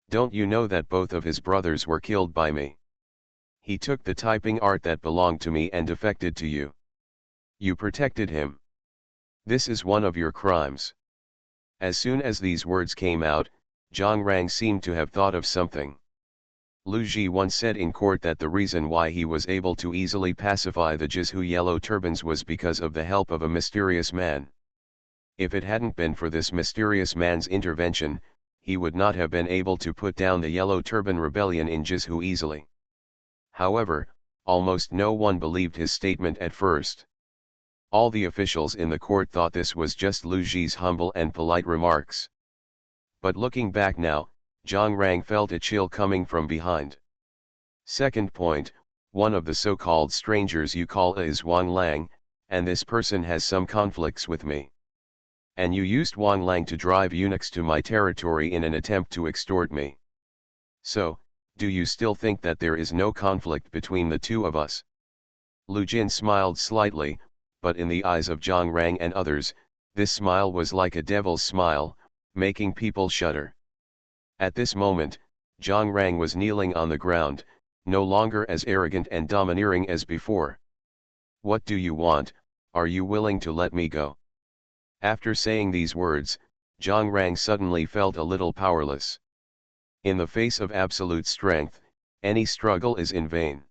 Don't you know that both of his brothers were killed by me? He took the typing art that belonged to me and defected to you. You protected him. This is one of your crimes." As soon as these words came out, Zhang Rang seemed to have thought of something. Lu Ji once said in court that the reason why he was able to easily pacify the Jizhu Yellow Turbans was because of the help of a mysterious man. If it hadn't been for this mysterious man's intervention, he would not have been able to put down the Yellow Turban Rebellion in Jizhu easily. However, almost no one believed his statement at first. All the officials in the court thought this was just Lu Ji's humble and polite remarks. But looking back now, Zhang Rang felt a chill coming from behind. Second point: one of the so-called strangers you call is Wang Lang, and this person has some conflicts with me. And you used Wang Lang to drive eunuchs to my territory in an attempt to extort me. So, do you still think that there is no conflict between the two of us?" Lu Jin smiled slightly, but in the eyes of Zhang Rang and others, this smile was like a devil's smile, making people shudder. At this moment, Zhang Rang was kneeling on the ground, no longer as arrogant and domineering as before. "What do you want? Are you willing to let me go?" After saying these words, Zhang Rang suddenly felt a little powerless. In the face of absolute strength, any struggle is in vain.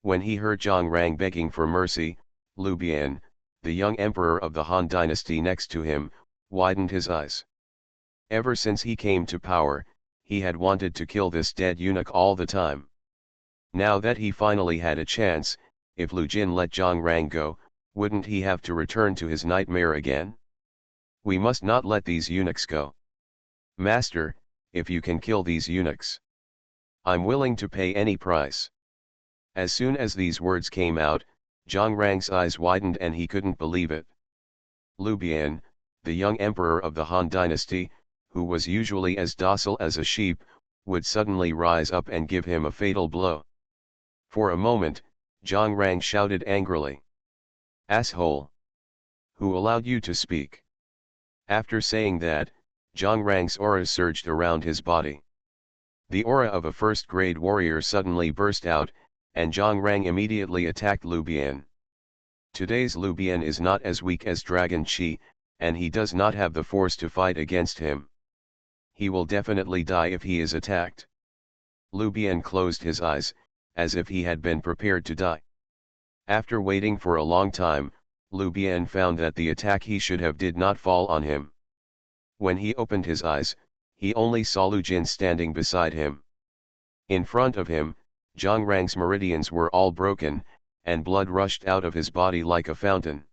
When he heard Zhang Rang begging for mercy, Lu Bian, the young emperor of the Han dynasty next to him, widened his eyes. Ever since he came to power, he had wanted to kill this dead eunuch all the time. Now that he finally had a chance, if Lu Jin let Zhang Rang go, wouldn't he have to return to his nightmare again? "We must not let these eunuchs go. Master, if you can kill these eunuchs, I'm willing to pay any price." As soon as these words came out, Zhang Rang's eyes widened and he couldn't believe it. Lu Bian, the young emperor of the Han dynasty, who was usually as docile as a sheep, would suddenly rise up and give him a fatal blow. For a moment, Zhang Rang shouted angrily, "Asshole! Who allowed you to speak?" After saying that, Zhang Rang's aura surged around his body. The aura of a first-grade warrior suddenly burst out, and Zhang Rang immediately attacked Lu Bian. Today's Lu Bian is not as weak as Dragon Chi, and he does not have the force to fight against him. He will definitely die if he is attacked. Lu Bian closed his eyes, as if he had been prepared to die. After waiting for a long time, Lu Bian found that the attack he should have did not fall on him. When he opened his eyes, he only saw Lu Jin standing beside him. In front of him, Zhang Rang's meridians were all broken, and blood rushed out of his body like a fountain.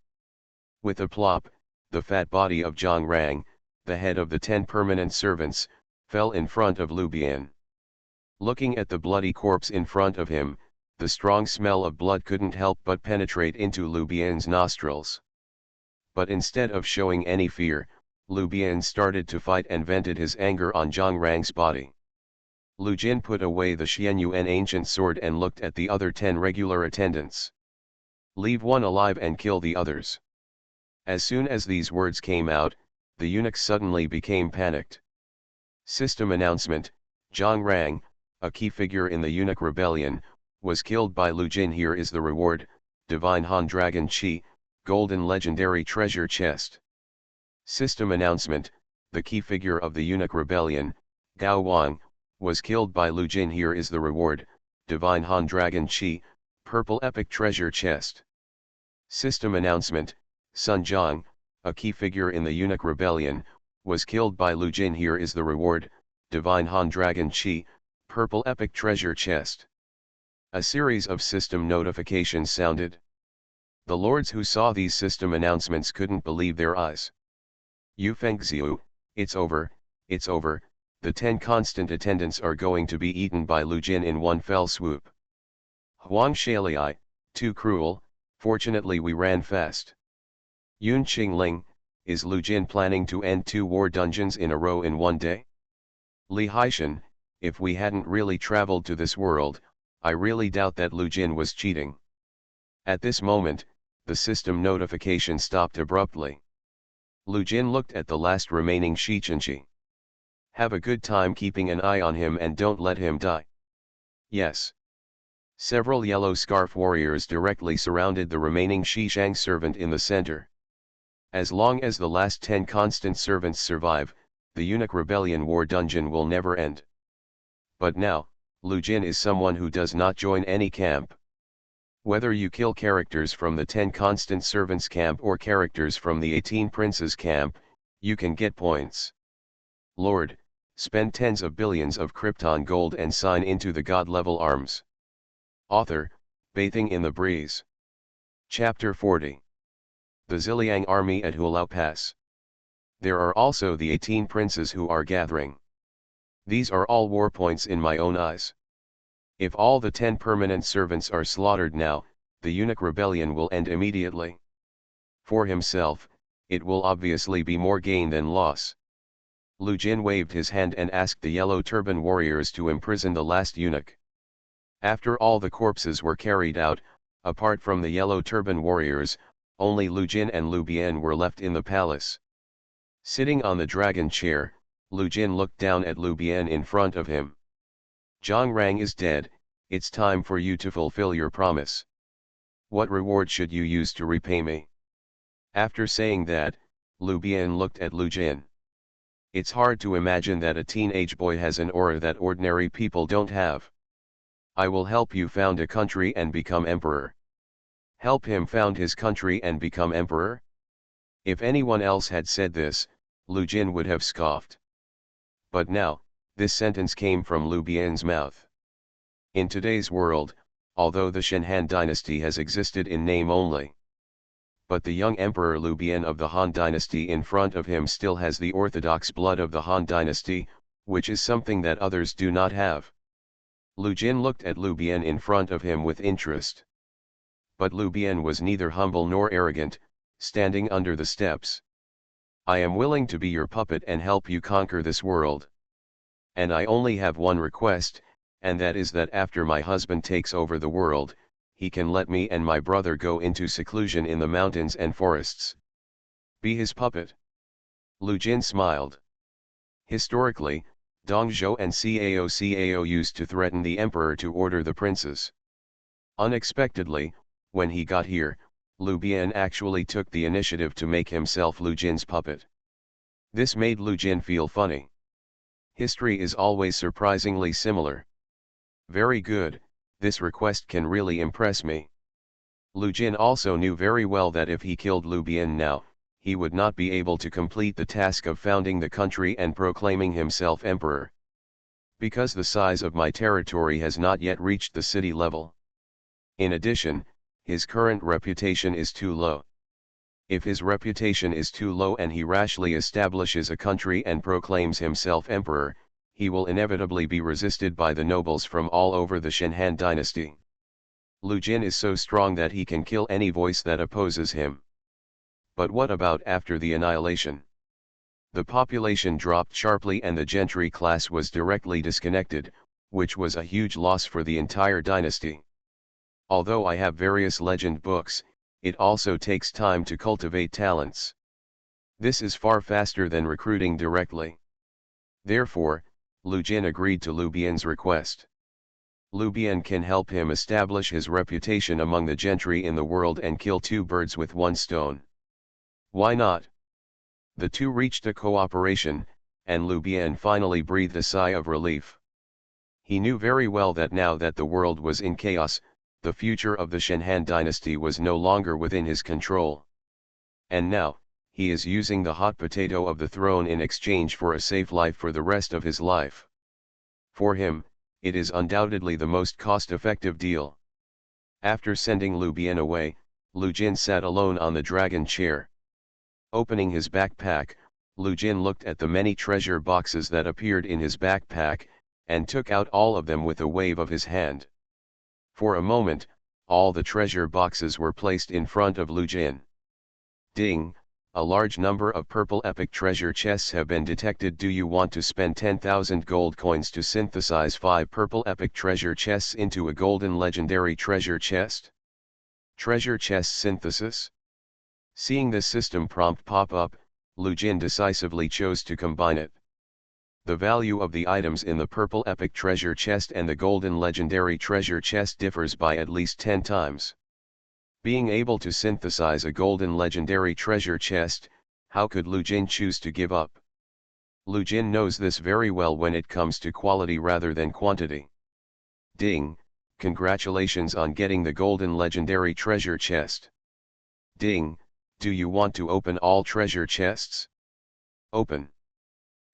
With a plop, the fat body of Zhang Rang, the head of the 10 permanent servants, fell in front of Lu Bian. Looking at the bloody corpse in front of him, the strong smell of blood couldn't help but penetrate into Lu Bian's nostrils. But instead of showing any fear, Lu Bian started to fight and vented his anger on Zhang Rang's body. Lu Jin put away the Xianyuan ancient sword and looked at the other 10 regular attendants. Leave one alive and kill the others. As soon as these words came out, the eunuchs suddenly became panicked. System announcement: Zhang Rang, a key figure in the eunuch rebellion, was killed by Lu Jin. Here is the reward: Divine Han Dragon Chi, Golden Legendary Treasure Chest. System announcement: the key figure of the eunuch rebellion, Gao Wang, was killed by Lu Jin. Here is the reward: Divine Han Dragon Chi, Purple Epic Treasure Chest. System announcement: Sun Zhang, a key figure in the eunuch rebellion, was killed by Lu Jin. Here is the reward: Divine Han Dragon Chi, Purple Epic Treasure Chest. A series of system notifications sounded. The lords who saw these system announcements couldn't believe their eyes. Yu Fengxiu, it's over, it's over, the 10 constant attendants are going to be eaten by Lu Jin in one fell swoop. Huang Shailiai, too cruel, fortunately we ran fast. Yun Qingling, is Lu Jin planning to end 2 war dungeons in a row in one day? Li Haishan, if we hadn't really traveled to this world, I really doubt that Lu Jin was cheating. At this moment, the system notification stopped abruptly. Lu Jin looked at the last remaining Shichenshi. Have a good time keeping an eye on him and don't let him die. Yes. Several yellow scarf warriors directly surrounded the remaining Shishang servant in the center. As long as the last 10 constant servants survive, the eunuch rebellion war dungeon will never end. But now, Lu Jin is someone who does not join any camp. Whether you kill characters from the 10 constant servants camp or characters from the 18 princes camp, you can get points. Lord, spend tens of billions of Krypton gold and sign into the god-level arms. Author, Bathing in the Breeze. Chapter 40. The Ziliang army at Hulao Pass. There are also the 18 princes who are gathering. These are all war points in my own eyes. If all the 10 permanent servants are slaughtered now, the eunuch rebellion will end immediately. For himself, it will obviously be more gain than loss. Lu Jin waved his hand and asked the yellow turban warriors to imprison the last eunuch. After all the corpses were carried out, apart from the yellow turban warriors, only Lu Jin and Lu Bian were left in the palace. Sitting on the dragon chair, Lu Jin looked down at Lu Bian in front of him. Zhang Rang is dead, it's time for you to fulfill your promise. What reward should you use to repay me? After saying that, Lu Bian looked at Lu Jin. It's hard to imagine that a teenage boy has an aura that ordinary people don't have. I will help you found a country and become emperor. Help him found his country and become emperor? If anyone else had said this, Lu Jin would have scoffed. But now, this sentence came from Lu Bian's mouth. In today's world, although the Shenhan dynasty has existed in name only, but the young emperor Lu Bian of the Han dynasty in front of him still has the orthodox blood of the Han dynasty, which is something that others do not have. Lu Jin looked at Lu Bian in front of him with interest. But Lu Bian was neither humble nor arrogant, standing under the steps. I am willing to be your puppet and help you conquer this world. And I only have one request, and that is that after my husband takes over the world, he can let me and my brother go into seclusion in the mountains and forests. Be his puppet. Lu Jin smiled. Historically, Dong Zhou and Cao used to threaten the emperor to order the princes. Unexpectedly, when he got here, Lu Bian actually took the initiative to make himself Lu Jin's puppet. This made Lu Jin feel funny. History is always surprisingly similar. Very good, this request can really impress me. Lu Jin also knew very well that if he killed Lu Bian now, he would not be able to complete the task of founding the country and proclaiming himself emperor. Because the size of my territory has not yet reached the city level. In addition, his current reputation is too low. If his reputation is too low and he rashly establishes a country and proclaims himself emperor, he will inevitably be resisted by the nobles from all over the Shenhan dynasty. Lu Jin is so strong that he can kill any voice that opposes him. But what about after the annihilation? The population dropped sharply and the gentry class was directly disconnected, which was a huge loss for the entire dynasty. Although I have various legend books, it also takes time to cultivate talents. This is far faster than recruiting directly. Therefore, Lu Jin agreed to Lu Bian's request. Lu Bian can help him establish his reputation among the gentry in the world and kill two birds with one stone. Why not? The two reached a cooperation, and Lu Bian finally breathed a sigh of relief. He knew very well that now that the world was in chaos, the future of the Shenhan dynasty was no longer within his control. And now, he is using the hot potato of the throne in exchange for a safe life for the rest of his life. For him, it is undoubtedly the most cost-effective deal. After sending Lu Bian away, Lu Jin sat alone on the dragon chair. Opening his backpack, Lu Jin looked at the many treasure boxes that appeared in his backpack, and took out all of them with a wave of his hand. For a moment, all the treasure boxes were placed in front of Lu Jin. Ding! A large number of purple epic treasure chests have been detected. Do you want to spend 10,000 gold coins to synthesize 5 purple epic treasure chests into a golden legendary treasure chest? Treasure chest synthesis? Seeing this system prompt pop up, Lu Jin decisively chose to combine it. The value of the items in the purple epic treasure chest and the golden legendary treasure chest differs by at least 10 times. Being able to synthesize a golden legendary treasure chest, how could Lu Jin choose to give up? Lu Jin knows this very well when it comes to quality rather than quantity. Ding! Congratulations on getting the golden legendary treasure chest. Ding! Do you want to open all treasure chests? Open.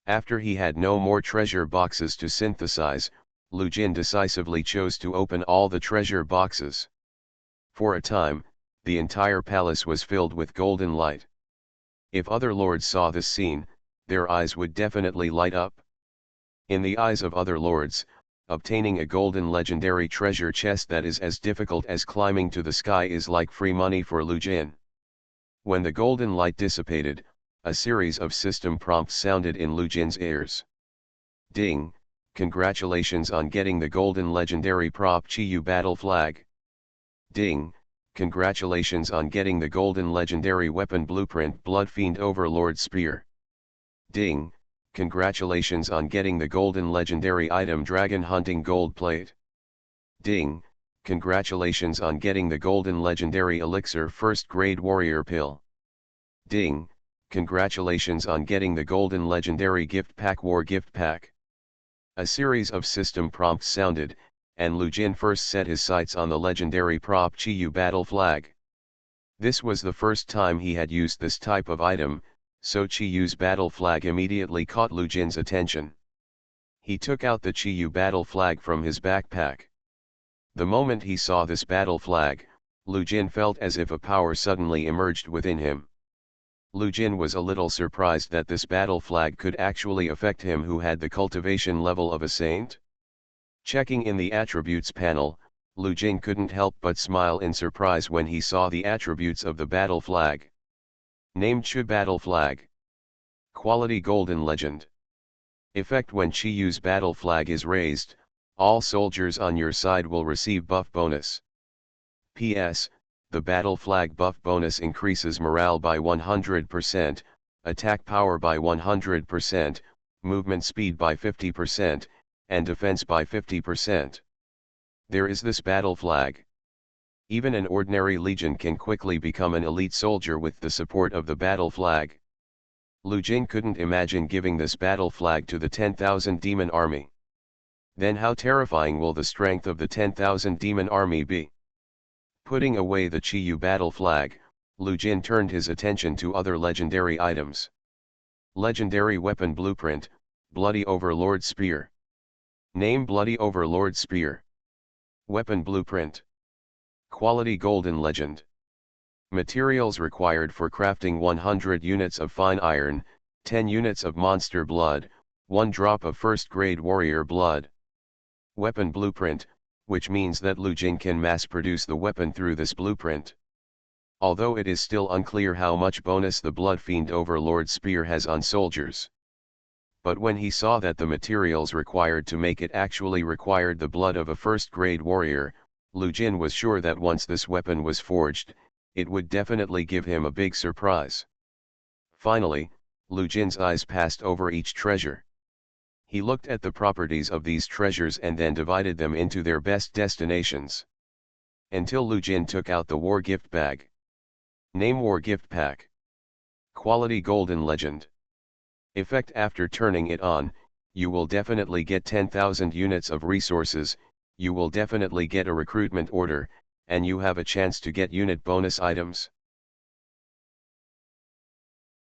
After he had no more treasure boxes to synthesize, Lu Jin decisively chose to open all the treasure boxes. For a time, the entire palace was filled with golden light. If other lords saw this scene, their eyes would definitely light up. In the eyes of other lords, obtaining a golden legendary treasure chest that is as difficult as climbing to the sky is like free money for Lu Jin. When the golden light dissipated, a series of system prompts sounded in Lu Jin's ears. Ding! Congratulations on getting the golden legendary prop Chiyu battle flag. Ding! Congratulations on getting the golden legendary weapon blueprint Bloodfiend Overlord Spear. Ding! Congratulations on getting the golden legendary item Dragon Hunting Gold Plate. Ding! Congratulations on getting the golden legendary elixir First Grade Warrior Pill. Ding! Congratulations on getting the golden legendary gift pack War Gift Pack. A series of system prompts sounded, and Lu Jin first set his sights on the legendary prop Chiyu battle flag. This was the first time he had used this type of item, so Chiyu's battle flag immediately caught Lu Jin's attention. He took out the Chiyu battle flag from his backpack. The moment he saw this battle flag, Lu Jin felt as if a power suddenly emerged within him. Lu Jin was a little surprised that this battle flag could actually affect him who had the cultivation level of a saint. Checking in the attributes panel, Lu Jin couldn't help but smile in surprise when he saw the attributes of the battle flag. Named Chu Battle Flag. Quality Golden Legend. Effect: when Chiyu's battle flag is raised, all soldiers on your side will receive buff bonus. PS, the battle flag buff bonus increases morale by 100%, attack power by 100%, movement speed by 50%, and defense by 50%. There is this battle flag. Even an ordinary legion can quickly become an elite soldier with the support of the battle flag. Lu Jin couldn't imagine giving this battle flag to the 10,000 demon army. Then how terrifying will the strength of the 10,000 demon army be? Putting away the Chiyu battle flag, Lu Jin turned his attention to other legendary items. Legendary weapon blueprint, Bloody Overlord Spear. Name: Bloody Overlord Spear. Weapon blueprint. Quality Golden Legend. Materials required for crafting: 100 units of fine iron, 10 units of monster blood, 1 drop of first-grade warrior blood. Weapon blueprint, which means that Lu Jing can mass-produce the weapon through this blueprint. Although it is still unclear how much bonus the Blood Fiend Overlord spear has on soldiers. But when he saw that the materials required to make it actually required the blood of a first-grade warrior, Lu Jin was sure that once this weapon was forged, it would definitely give him a big surprise. Finally, Lu Jin's eyes passed over each treasure. He looked at the properties of these treasures and then divided them into their best destinations. Until Lu Jin took out the War Gift Bag. Name War Gift Pack. Quality Golden Legend. Effect: after turning it on, you will definitely get 10,000 units of resources, you will definitely get a recruitment order, and you have a chance to get unit bonus items.